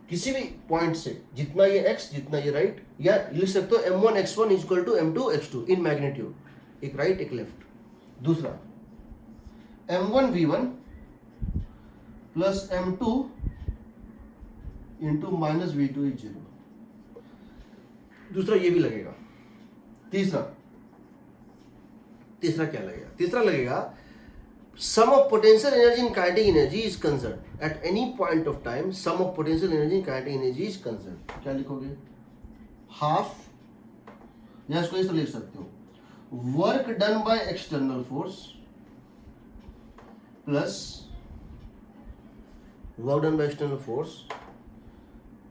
किसी भी पॉइंट से, जितना ये x जितना ये राइट, या लिख सकते हो m1 x1 is equal to m2 x2 in magnitude, एक राइट एक लेफ्ट। दूसरा, m1 v1 plus m2 into minus v2 is 0, दूसरा ये भी लगेगा। तीसरा क्या लगेगा? तीसरा लगेगा sum of potential energy and kinetic energy is conserved at any point of time, sum of potential energy and kinetic energy is conserved। क्या लिखोगे? हाफ, या इसको इस तरह लिख सकते हो, work done by external force plus work done by external force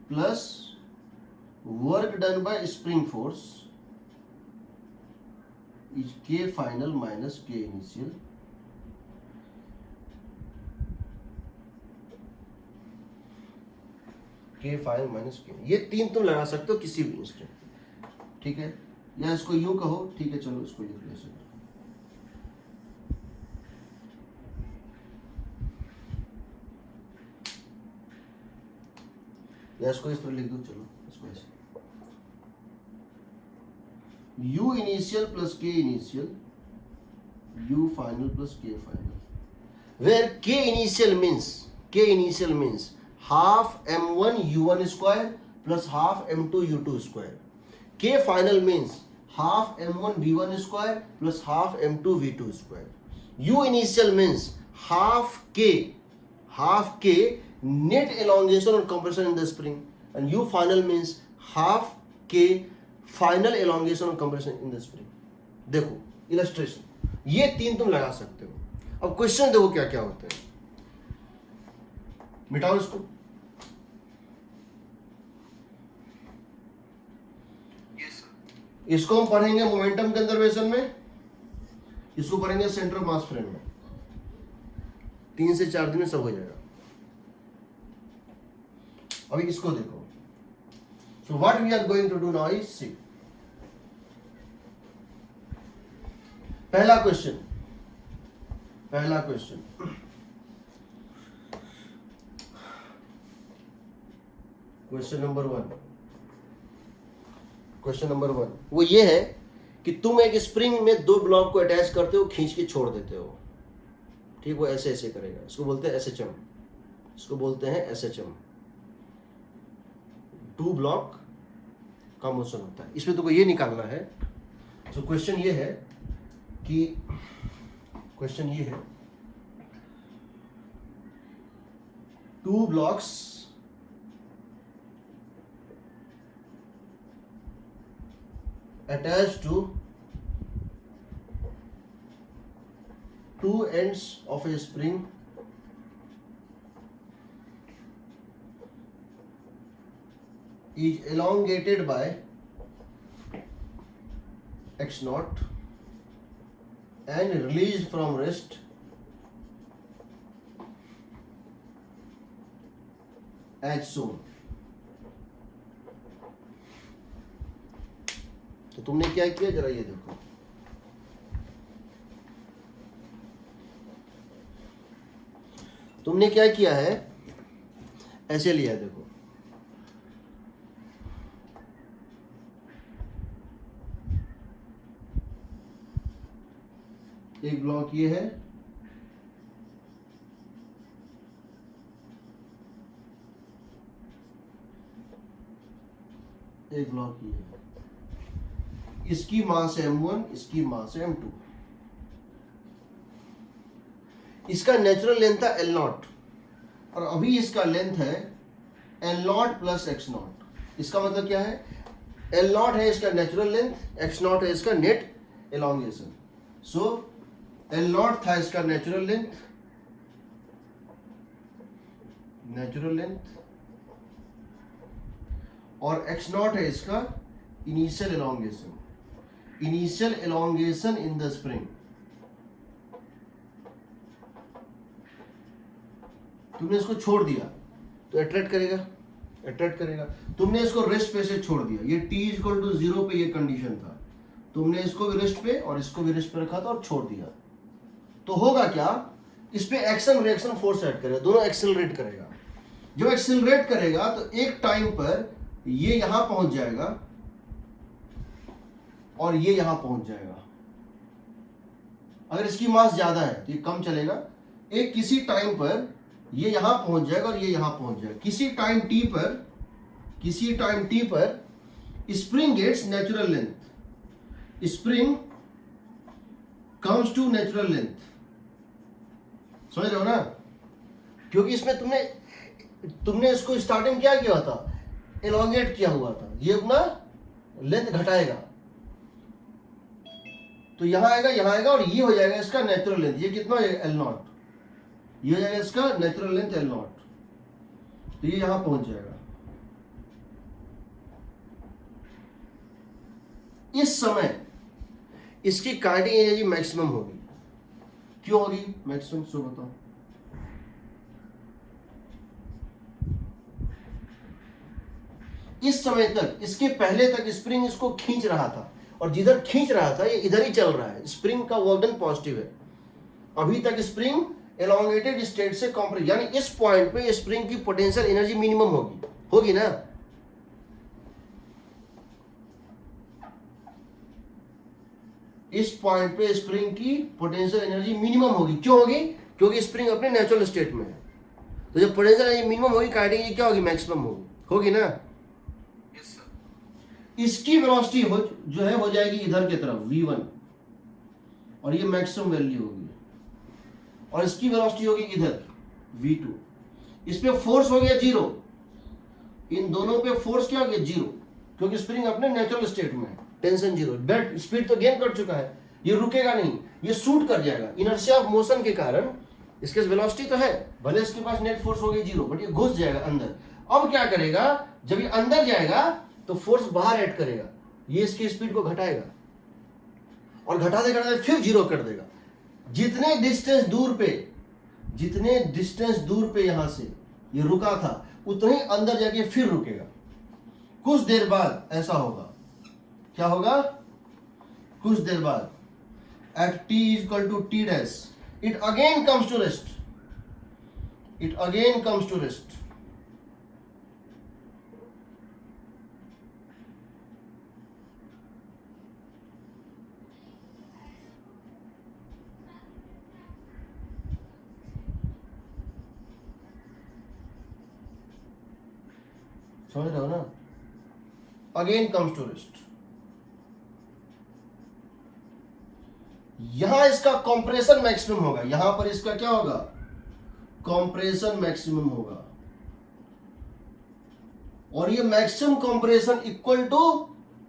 plus work done by spring force is के फाइनल माइनस के इनिशियल, के फाइनल माइनस के, ये तीन तुम लगा सकते हो किसी भी इंस्टेंट। ठीक है, या इसको यूं कहो, ठीक है चलो इसको लिख ले सकते, या इसको इस तरह लिख दो, चलो इसको ऐसे, u initial plus K initial, u final plus K final, where k initial means half m1 u1 square plus half m2 u2 square, k final means half m1 v1 square plus half m2 v2 square, u initial means half k net elongation or compression in the spring, and u final means half k final elongation or compression in the spring। देखो illustration, ये तीन तुम लगा सकते हो। अब question देखो क्या क्या होते हैं, मिटाओ इसको, इसको हम पढ़ेंगे मोमेंटम कंजर्वेशन में, इसको पढ़ेंगे सेंटर मास फ्रेम में, 3 से 4 दिन में सब हो जाएगा। अभी इसको देखो, so what we are going to do now is see, पहला क्वेश्चन क्वेश्चन नंबर 1 वो ये है कि तुम एक स्प्रिंग में 2 ब्लॉक को अटैच करते हो, खींच के छोड़ देते हो। ठीक, वो ऐसे ऐसे करेगा, इसको बोलते हैं SHM, इसको बोलते हैं SHM, 2 ब्लॉक का मोशन होता है। इसमें तुमको ये निकालना है। तो क्वेश्चन ये है कि 2 blocks attached to two ends of a spring is elongated by x naught and released from rest as shown. तो तुमने क्या किया, जरा ये देखो, तुमने क्या किया है, ऐसे लिया है, देखो एक ब्लॉक ये है, एक ब्लॉक ये है, इसकी मास है m1, इसकी मास है m2, इसका नेचुरल लेंथ था L0 और अभी इसका लेंथ है L0 प्लस x0। इसका मतलब क्या है, L0 है इसका नेचुरल लेंथ, x0 है इसका नेट एलोंगेशन। सो L0 था इसका नेचुरल लेंथ, और x0 है इसका initial elongation in the spring. तुमने इसको छोड़ दिया तो अट्रैक्ट करेगा, तुमने इसको रेस्ट पे से छोड़ दिया, ये t इक्वल टू 0 पे ये कंडीशन था, तुमने इसको भी रेस्ट पे और इसको भी रेस्ट पे रखा था और छोड़ दिया, तो होगा क्या, इस पे एक्शन रिएक्शन फोर्स ऐड करेगा, दोनों एक्सेलरेट करेगा। जब एक्सेलरेट करेगा तो एक टाइम पर ये यहां पहुंच जाएगा और ये यहां पहुंच जाएगा। अगर इसकी मास ज्यादा है तो ये कम चलेगा, एक किसी टाइम पर ये यहां पहुंच जाएगा और ये यहां पहुंच जाएगा। किसी टाइम टी पर spring gets natural length, spring comes to natural length, समझ रहे हो ना, क्योंकि इसमें तुमने इसको स्टार्टिंग क्या किया था, एलोंगेट किया हुआ था, ये अपना लेंथ घटाएगा तो यहां आएगा और ये हो जाएगा इसका नेचुरल लेंथ, ये कितना हो जाएगा L0, ये हो जाएगा इसका नेचुरल लेंथ L0, तो ये यहां पहुंच जाएगा। इस समय इसकी काइनेटिक एनर्जी मैक्सिमम होगी। क्यों होगी मैक्सिमम, सो बताओ। इस समय तक, इसके पहले तक स्प्रिंग इसको खींच रहा था और जिधर खींच रहा था ये इधर ही चल रहा है, स्प्रिंग का वर्क डन पॉजिटिव है। अभी तक स्प्रिंग एलोंगेटेड स्टेट से कॉम्प्रेस, यानी इस पॉइंट पे स्प्रिंग की पोटेंशियल एनर्जी मिनिमम होगी ना, इस पॉइंट पे स्प्रिंग की पोटेंशियल एनर्जी मिनिमम होगी। क्यों होगी, क्योंकि स्प्रिंग अपने नेचुरल स्टेट में है, तो जब पोटेंशियल एनर्जी मिनिमम होगी, काइनेटिक एनर्जी क्या होगी, मैक्सिमम होगी ना। इसकी वेलोसिटी जो है हो जाएगी इधर की तरफ v1 और ये मैक्सिमम वैल्यू होगी, और इसकी वेलोसिटी होगी इधर v2। इस पे फोर्स हो गया 0, इन दोनों पे फोर्स क्या हो गया 0, क्योंकि स्प्रिंग अपने नेचुरल स्टेट में है, टेंशन 0, बेड स्पीड तो गेन कर चुका है, ये रुकेगा नहीं, ये शूट कर जाएगा। इनर्शिया ऑफ मोशन के कारण इसके वेलोसिटी तो है, भले इसके पास नेट फोर्स हो गई 0, बट ये घुस जाएगा अंदर। अब क्या करेगा, जब ये अंदर जाएगा तो फोर्स बाहर ऐड करेगा, ये इसकी स्पीड को घटाएगा और घटाते फिर 0 कर देगा। जितने डिस्टेंस दूर पे यहां से ये रुका था, उतने ही अंदर जाके फिर रुकेगा। कुछ देर बाद ऐसा होगा, क्या होगा, कुछ देर बाद at t equal to t dash it again comes to rest, समझ रहे हो ना, अगेन कम्स टू रेस्ट। यहां इसका कंप्रेशन मैक्सिमम होगा, यहां पर इसका क्या होगा, कंप्रेशन मैक्सिमम होगा, और ये maximum compression equal to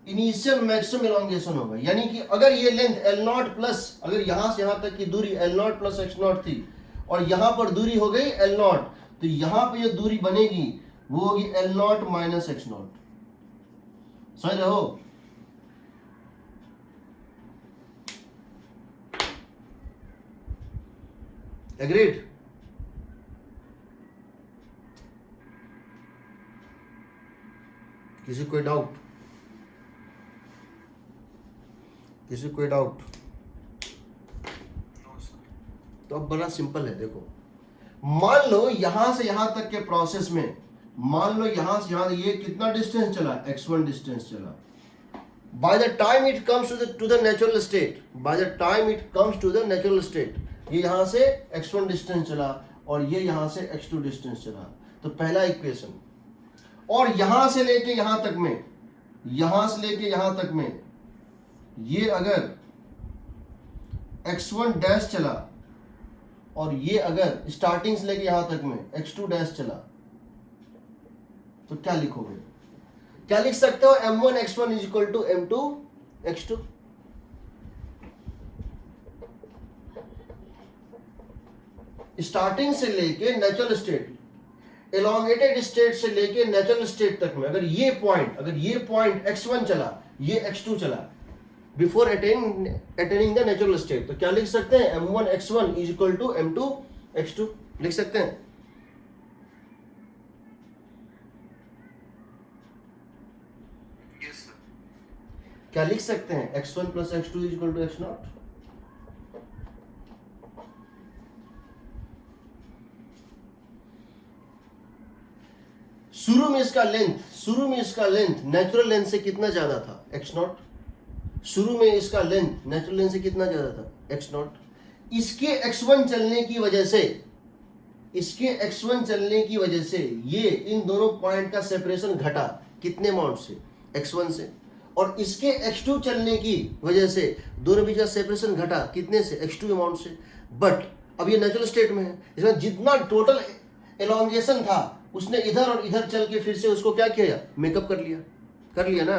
initial maximum elongation होगा। यानी कि अगर ये लेंथ एल नॉट प्लस, अगर यहां से यहां तक की दूरी L not plus x not थी और यहां पर दूरी हो गई एल नॉट, तो यहां पे जो दूरी बनेगी वो होगी L not minus x not. समझ रहे हो? एग्रीड? किसी कोई डाउट? किसी कोई डाउट? No sir. तो अब बड़ा सिंपल है, देखो मान लो यहां से यहां तक के प्रोसेस में, मान लो यहां से यहां ये कितना डिस्टेंस चला, x1 डिस्टेंस चला। By the time it comes to the natural state, by the time it comes to the natural state, ये यहां से x1 डिस्टेंस चला और ये यहां से x2 डिस्टेंस चला। तो पहला इक्वेशन, और यहां से लेके यहां तक में, यहां से लेके यहां तक में ये अगर x1 डैश चला और ये अगर स्टार्टिंग से लेके यहां तक में x2 डैश चला, तो क्या लिखोगे? क्या लिख सकते हो? m1 x1 is equal to m2 x2। Starting से लेके नेचुरल स्टेट, एलोंगेटेड स्टेट से लेके नेचुरल स्टेट तक में अगर ये पॉइंट x1 चला, ये x2 चला, before attaining the natural state, तो क्या लिख सकते हैं? m1 x1 is equal to m2 x2 लिख सकते हैं। Yes sir. क्या लिख सकते हैं? x1 plus x2 is equal to x nought. शुरू में इसका लेंथ नेचुरल लेंथ से कितना ज्यादा था? x nought. शुरू में इसका लेंथ नेचुरल लेंथ से कितना ज्यादा था? x not. इसके x1 चलने की वजह से ये इन दोनों पॉइंट का सेपरेशन घटा कितने अमाउंट से? x1 से। और इसके x2 चलने की वजह से दोनों बीच का सेपरेशन घटा कितने से? x2 अमाउंट से। बट अब ये नेचुरल स्टेट में है, इसमें जितना टोटल एलोंगेशन था उसने इधर और इधर चल के फिर से उसको क्या किया? मेकअप कर लिया ना।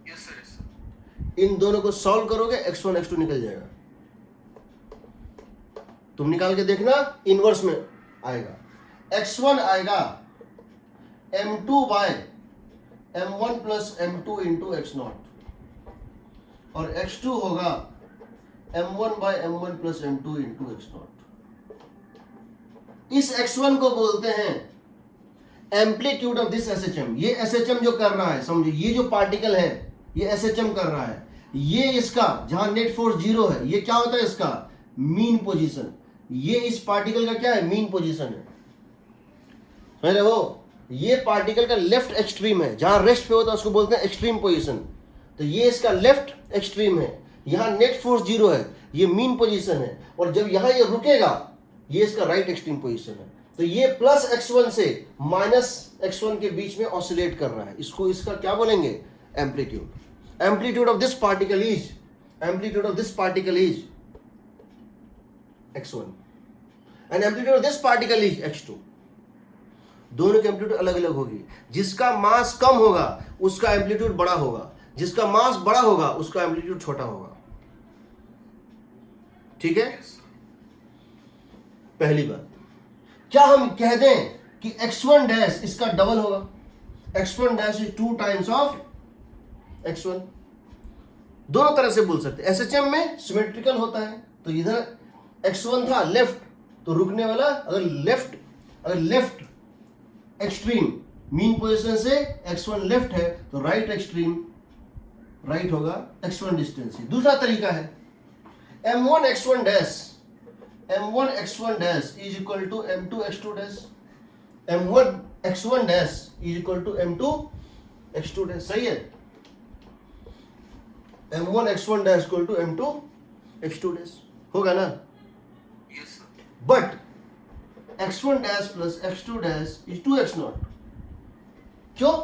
Yes sir. Yes sir. इन दोनों को सॉल्व करोगे x1 x2 निकल जाएगा। तुम निकाल के देखना, इनवर्स में आएगा। x1 आएगा m2 by m1 plus m2 into X nought, और x2 होगा m1 by m1 plus m2 into X nought. इस x1 को बोलते हैं एम्पलीट्यूड ऑफ दिस SHM। ये SHM जो कर रहा है, समझो ये जो पार्टिकल है ये SHM कर रहा है, ये इसका जहां नेट फोर्स 0 है, ये क्या होता है? इसका मीन पोजीशन। ये इस पार्टिकल का क्या है? मीन पोजीशन है। समझ रहे हो? ये पार्टिकल का लेफ्ट एक्सट्रीम है, जहां रेस्ट पे होता है उसको बोलते हैं एक्सट्रीम पोजीशन। तो ये इसका लेफ्ट एक्सट्रीम है, यहां नेट फोर्स 0 है, ये मीन पोजीशन है। और जब यहां ये रुकेगा, ये इसका राइट एक्सट्रीम पोजीशन है। तो ये प्लस x1 से माइनस x1 के बीच में ऑसिलेट कर रहा है, इसको इसका क्या बोलेंगे? Amplitude. Amplitude of this particle is x1 and amplitude of this particle is x2। दोनों की एम्पलीट्यूड अलग अलग होगी। जिसका मास कम होगा उसका एम्पलीट्यूड बड़ा होगा, जिसका मास बड़ा होगा उसका एम्पलीट्यूड छोटा होगा। ठीक है? Yes sir. पहली बात, क्या हम कह दें कि x1 डैश इसका डबल होगा? x1 dash is 2 times of x1। दोनों तरह से बोल सकते हैं। SHM में सिमेट्रिकल होता है, तो इधर x1 था लेफ्ट, तो रुकने वाला अगर लेफ्ट एक्सट्रीम मीन पोजीशन से x1 लेफ्ट है, तो राइट एक्सट्रीम राइट होगा x1 डिस्टेंस। दूसरा तरीका है m1 x1 dash is equal to m2 x2 dash. m1 x1 dash is equal to m2 x2 dash. सही है? m1 x1 dash equal to m2 x2 dash होगा ना? Yes sir. But x1 dash plus x2 dash is 2x not. क्यों?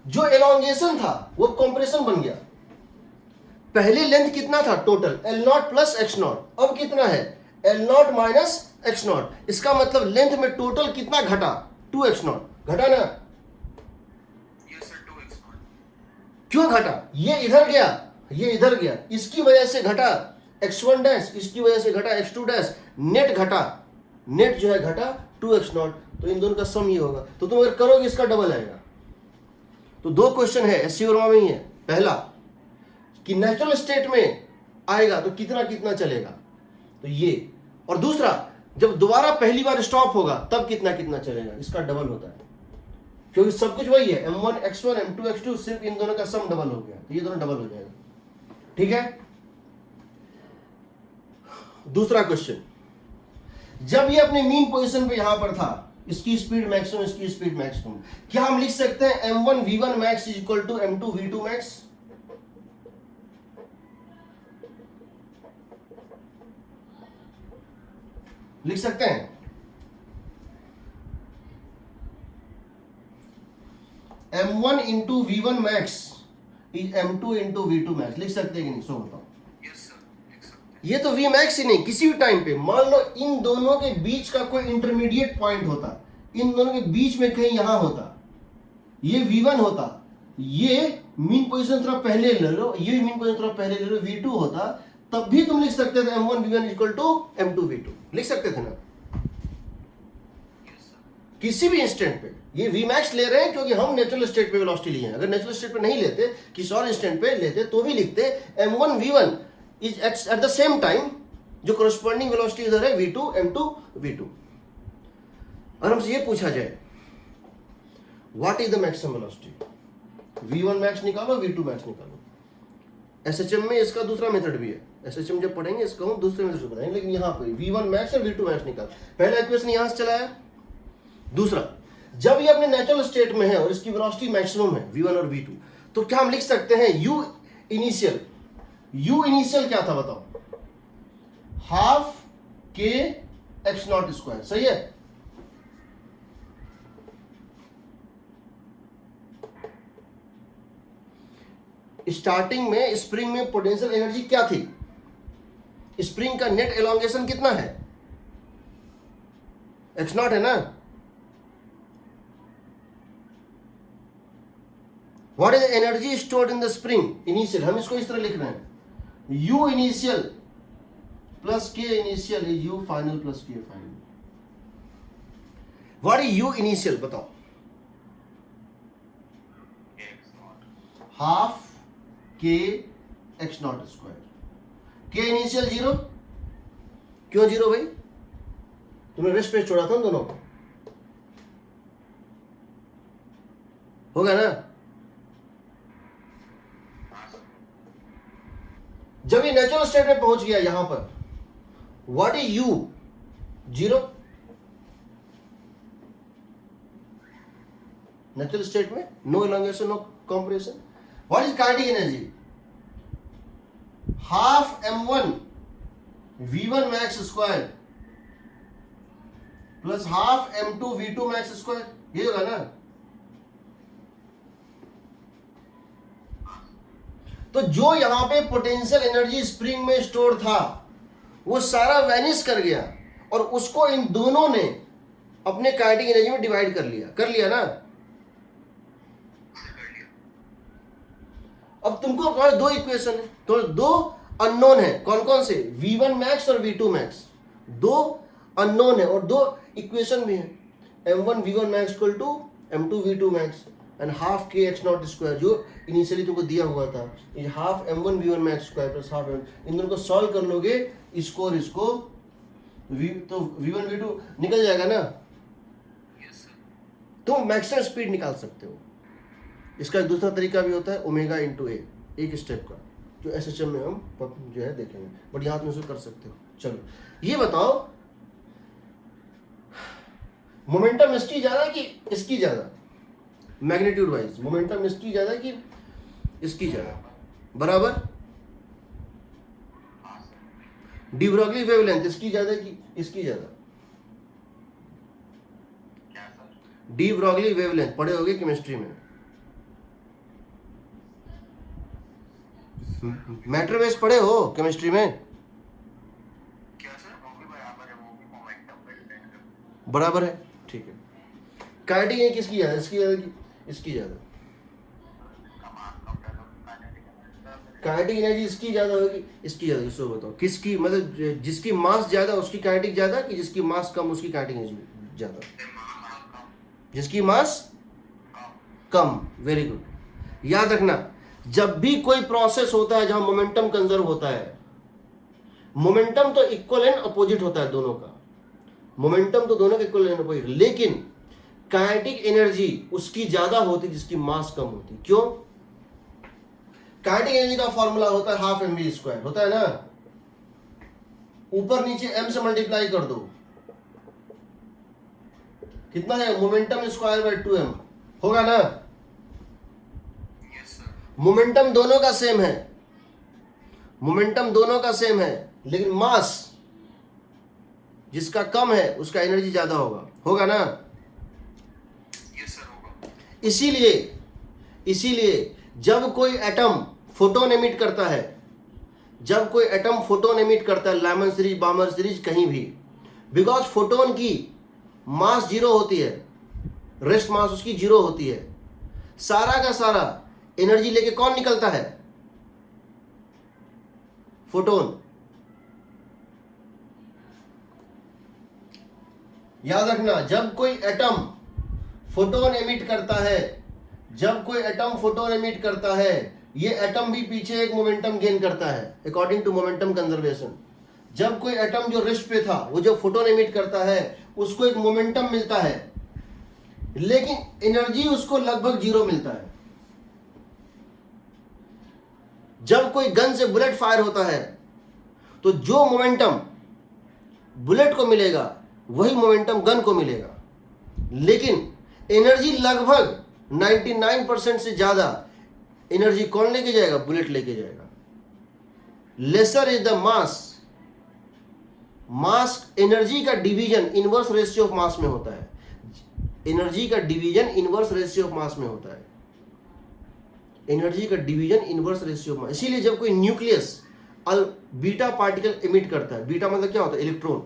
जो elongation था वो compression बन गया। पहले लेंथ कितना था total? L not plus x not. अब कितना है? L not minus x not. इसका मतलब लेंथ में टोटल कितना घटा? 2x नॉट घटा ना? Yes sir. 2x not. क्यों घटा? ये इधर गया, ये इधर गया, इसकी वजह से घटा x1 डैश, इसकी वजह से घटा x2 डैश, नेट घटा, नेट जो है घटा 2x0, तो इन दोनों का सम ये होगा। तो तुम अगर करोगे इसका डबल आएगा। तो दो क्वेश्चन है एससी वर्मा में ही है। पहला कि नेचुरल स्टेट में आएगा तो कितना कितना चलेगा, तो ये, और दूसरा जब दोबारा पहली बार स्टॉप होगा तब कितना कितना चलेगा, इसका डबल होता है, क्योंकि सब कुछ वही है, m1 x1 m2 x2, सिर्फ इन दोनों का सम डबल हो गया, तो ये दोनों डबल हो जाएगा। ठीक है। दूसरा क्वेश्चन, जब ये अपने मीन पोजीशन पे यहां पर था, इसकी स्पीड मैक्सिमम, इसकी स्पीड मैक्सिमम, क्या हम लिख सकते हैं m1 v1 max is equal to m2 v2 max? लिख सकते हैं? m1 into v1 max is m2 into v2 max, लिख सकते हैं कि नहीं? सो बताओ। यस सर, लिख सकते हैं। ये तो v max ही नहीं, किसी भी टाइम पे मान लो इन दोनों के बीच का कोई इंटरमीडिएट पॉइंट होता, इन दोनों के बीच में कहीं यहां होता, ये v1 होता, ये मीन पोजीशन थोड़ा पहले ले लो, ये मीन पोजीशन थोड़ा पहले ले लो, v2 होता, तब भी तुम लिख सकते थे m1 v1 equal to m2 v2, लिख सकते थे ना? Yes sir. किसी भी इंस्टेंट पे। ये v max ले रहे हैं क्योंकि हम नेचुरल स्टेट पे वेलोसिटी लिए हैं। अगर नेचुरल स्टेट पे नहीं लेते, किसी और इंस्टेंट पे लेते, तो भी लिखते m1 v1 is at the same time, जो कोरस्पॉन्डिंग वेलोसिटी इधर है v2 m2 v2। और हमसे ये पूछा जाए what is the maximum velocity, v1 max निकालो, v2 max निकालो। एसएचएम में इसका दूसरा मेथड भी है, एसएचएम जब पढ़ेंगे इसका हम दूसरे मेथड से बताएंगे, लेकिन यहाँ पे v1 max और v2 max निकाल। पहला इक्वेशन यहां से चलाया। दूसरा, जब ये अपने नेचुरल स्टेट में है और इसकी वेलोसिटी मैक्सिमम है v1 और v2, तो क्या हम लिख सकते हैं u इनिशियल? u इनिशियल क्या था बताओ? हाफ k x0 स्क्वायर, सही है? स्टार्टिंग में स्प्रिंग में पोटेंशियल एनर्जी क्या थी? स्प्रिंग का नेट एलोंगेशन कितना है? x0 है ना? What is energy stored in the spring initial? हम इसको इस तरह लिख रहे हैं, u initial plus k initial is u final plus k final. What is u initial बताओ? Half k x0 square. k initial 0, क्यों 0 भाई? तुमने रेस्ट पे छोड़ा था ना दोनों को, होगा ना? जब ये नेचुरल स्टेट में पहुंच गया यहां पर, what is u? 0। Natural state में no elongation, no compression. What is kinetic energy? Half m1 v1 max square plus half m2 v2 max square, ये होगा ना? तो जो यहां पे पोटेंशियल एनर्जी स्प्रिंग में स्टोर था वो सारा वैनिश कर गया, और उसको इन दोनों ने अपने काइनेटिक एनर्जी में डिवाइड कर लिया ना? अब तुमको हमारे दो इक्वेशन है, तो दो अननोन है, कौन कौन से? v1 max और v2 max, दो अननोन है, और दो इक्वेशन भी है, m1 v1 max equal to m2 v2 max and half k x0 square, जो इनिशियली तुमको दिया हुआ था, ये half m1 v1 max square plus half इन दोनों को सॉल्व कर लोगे, इसको और इसको, तो v1 v2 निकल जाएगा ना? Yes sir. तुम मैक्सिमम स्पीड निकाल सकते हो। इसका एक दूसरा तरीका भी होता है ओमेगा इंटू ए, एक स्टेप का, जो एसएचएम में हम जो है देखेंगे, बट यहाँ तुम इसको कर सकते हो। चलो ये बताओ, मोमेंटम इसकी ज्यादा कि इसकी ज्यादा? मैग्नीट्यूड वाइज मोमेंटम इसकी ज्यादा कि इसकी ज्यादा? बराबर। डी ब्रॉगली वेवलेंथ इसकी ज्यादा कि इसकी ज्यादा? डी ब्रॉगली वेवलेंथ पढ़े होगे केमिस्ट्री में, मैटर वेव्स पढ़े हो केमिस्ट्री में? क्या सर? वो भी बराबर है, वो भी मोमेंटम पे डिपेंड करता है। बराबर है, ठीक है। काइनेटिक एनर्जी किसकी ज्यादा, इसकी ज्यादा कि इसकी ज्यादा? कमान कंपेयर टू काइनेटिक एनर्जी इसकी ज्यादा होगी, इसकी ज्यादा। इसको बताओ किसकी, मतलब जिसकी मास ज्यादा उसकी काइनेटिक ज्यादा, कि जिसकी मास कम उसकी काइनेटिक एनर्जी ज्यादा? जिसकी मास कम। Very good. याद रखना, जब भी कोई प्रोसेस होता है जहां मोमेंटम कंजर्व होता है, मोमेंटम तो इक्वल एंड अपोजिट होता है दोनों का, मोमेंटम तो दोनों का इक्वल एंड अपोजिट, लेकिन काइनेटिक एनर्जी उसकी ज्यादा होती जिसकी मास कम होती। क्यों? काइनेटिक एनर्जी का फॉर्मूला होता है हाफ एम वी स्क्वायर, होता है ना, ऊपर नीचे m से मल्टीप्लाई कर दो, कितना है? मोमेंटम स्क्वायर बाय 2m होगा ना। Yes sir. मोमेंटम दोनों का सेम है, मोमेंटम दोनों का सेम है, लेकिन मास जिसका कम है उसका एनर्जी ज्यादा होगा, होगा ना। यस सर होगा। इसीलिए जब कोई एटम फोटोन एमिट करता है, जब कोई एटम फोटोन एमिट करता है, लाइमन सीरीज, बामर सीरीज, कहीं भी, बिकॉज फोटोन की मास जीरो होती है, रेस्ट मास उसकी जीरो होती है, सारा का सारा एनर्जी लेके कौन निकलता है? फोटोन। याद रखना, जब कोई एटम फोटोन एमिट करता है, जब कोई एटम फोटोन एमिट करता है, ये एटम भी पीछे एक मोमेंटम गेन करता है अकॉर्डिंग टू मोमेंटम कंजर्वेशन। जब कोई एटम जो रेस्ट पे था वो जब फोटोन एमिट करता है उसको एक मोमेंटम मिलता है, लेकिन एनर्जी उसको लगभग जीरो मिलता है। जब कोई गन से बुलेट फायर होता है तो जो मोमेंटम बुलेट को मिलेगा वही मोमेंटम गन को मिलेगा, लेकिन एनर्जी लगभग 99% से ज्यादा एनर्जी कौन लेके जाएगा? बुलेट लेके जाएगा। Lesser is the mass, mass energy का division inverse ratio of mass में होता है, एनर्जी का division inverse ratio of mass में होता है, एनर्जी का division inverse ratio of mass. इसीलिए जब कोई न्यूक्लियस बीटा पार्टिकल एमिट करता है, बीटा मतलब क्या होता है? इलेक्ट्रॉन।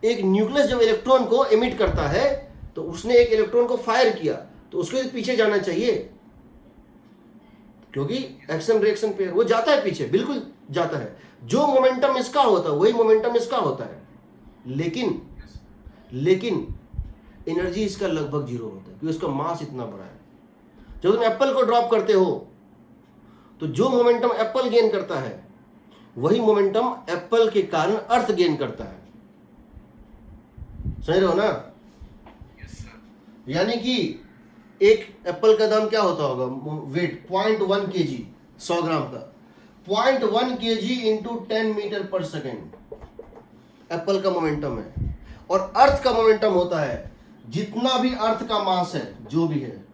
एक न्यूक्लियस जब इलेक्ट्रॉन को एमिट करता है तो उसने एक इलेक्ट्रॉन को फायर किया तो उसके पीछे जाना चाहिए, क्योंकि एक्शन रिएक्शन पे वो जाता है पीछे, बिल्कुल जाता है। जो मोमेंटम इसका होता है वही मोमेंटम इसका होता है, लेकिन एनर्जी इसका लगभग जीरो होता है क्योंकि उसका मास इतना बड़ा है। जब तुम एप्पल को ड्रॉप करते हो तो जो मोमेंटम एप्पल गेन करता है वही मोमेंटम एप्पल के कारण अर्थ गेन करता है। समझ रहे हो ना? Yes sir. यानी कि एक एप्पल का दाम क्या होता होगा? वेट 0.1 kg, 100 ग्राम का 0.1 kg इंटू 10 मीटर पर सेकेंड एप्पल का मोमेंटम है। और अर्थ का मोमेंटम होता है जितना भी अर्थ का मास है जो भी है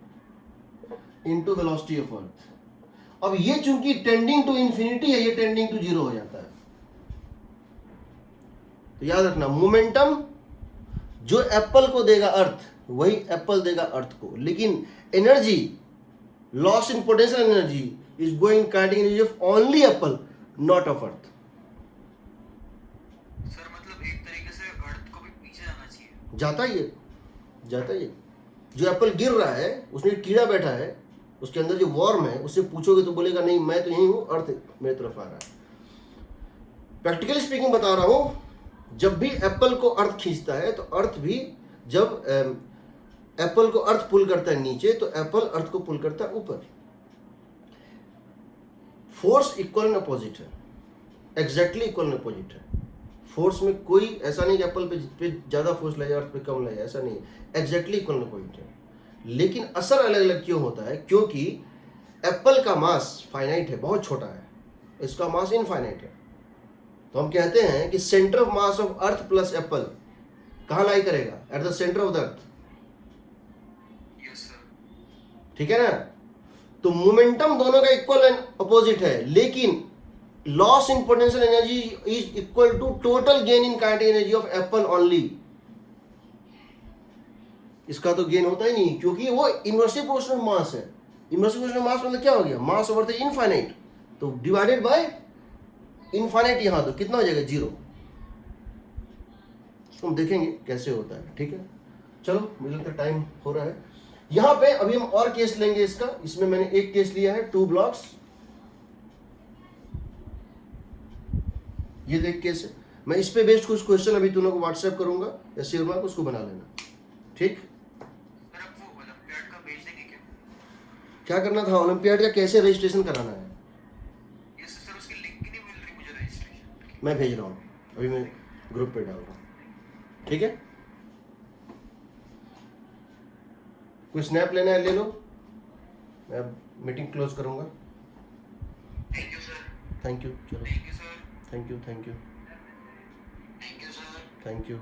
इंटू वेलोसिटी ऑफ अर्थ। अब ये चूंकि टेंडिंग टू इंफिनिटी है, ये टेंडिंग टू जीरो हो जाता है। तो याद रखना, मोमेंटम जो एप्पल को देगा अर्थ वही एप्पल देगा अर्थ को, लेकिन energy loss in potential energy is going kinetic energy of only Apple, not of earth. Sir मतलब एक तरीके से अर्थ को भी पीछे जाना चाहिए। जाता ही है, जाता ही है। जो एप्पल गिर रहा है उसमें कीड़ा बैठा है, उसके अंदर जो वॉर्म है, उससे पूछोगे तो बोलेगा नहीं मैं तो यहीं हूं, अर्थ मेरी तरफ आ रहा है। प्रैक्टिकली स्पीकिंग बता रहा हूं, जब भी एप्पल को अर्थ खींचता है तो अर्थ भी, जब एप्पल को अर्थ पुल करता है नीचे तो एप्पल अर्थ को पुल करता है ऊपर। फोर्स इक्वल एंड अपोजिट है, एग्जैक्टली इक्वल एंड अपोजिट है। फोर्स में कोई ऐसा नहीं कि एप्पल पे ज्यादा फोर्स लगे अर्थ पे कम लगे, ऐसा नहीं, एग्जैक्टली इक्वल एंड अपोजिट है। लेकिन असर अलग अलग क्यों होता है? क्योंकि एप्पल का मास फाइनाइट है, बहुत छोटा है, इसका मास इनफाइनाइट है। तो हम कहते हैं कि centre of mass of earth plus Apple कहां लाई करेगा? At the centre of the earth. Yes sir. ठीक है ना? तो मोमेंटम दोनों का इक्वल एंड अपोजिट है, लेकिन loss in potential energy is equal to total gain in kinetic energy of apple only. इसका तो गेन होता ही नहीं क्योंकि वो इनवर्सली प्रोपोर्शनल मास है। इनवर्सली प्रोपोर्शनल मास मतलब क्या हो गया? मास ओवर द इनफाइनाइट, तो डिवाइडेड बाय इनफाइनाइट, यहां तो कितना हो जाएगा? जीरो। हम देखेंगे कैसे होता है। ठीक है, चलो मुझे लगता है टाइम हो रहा है। यहां पे अभी हम और केस लेंगे इसका। इसमें मैंने एक केस लिया है 2 ब्लॉक्स, ये देख कैसे मैं इस पे बेस्ड कुछ क्वेश्चन अभी तुम लोग को व्हाट्सएप करूंगा या शेयर मार्क उसको बना लेना, ठीक। सर आप वो ओलंपियाड का भेज देंगे क्या? क्या करना था ओलंपियाड का, कैसे रजिस्ट्रेशन कराना है? यस सर, उसकी लिंक ही नहीं मिल रही मुझे रजिस्ट्रेशन की। मैं भेज रहा हूँ, अभी मैं ग्रुप पे डाल रहा हूँ, ठीक है। कोई स्नैप लेना है ले लो, मैं मीटिंग क्लोज करूँगा। Thank you sir. Thank you, चलो thank you sir. Thank you, thank you, thank you sir. Thank you.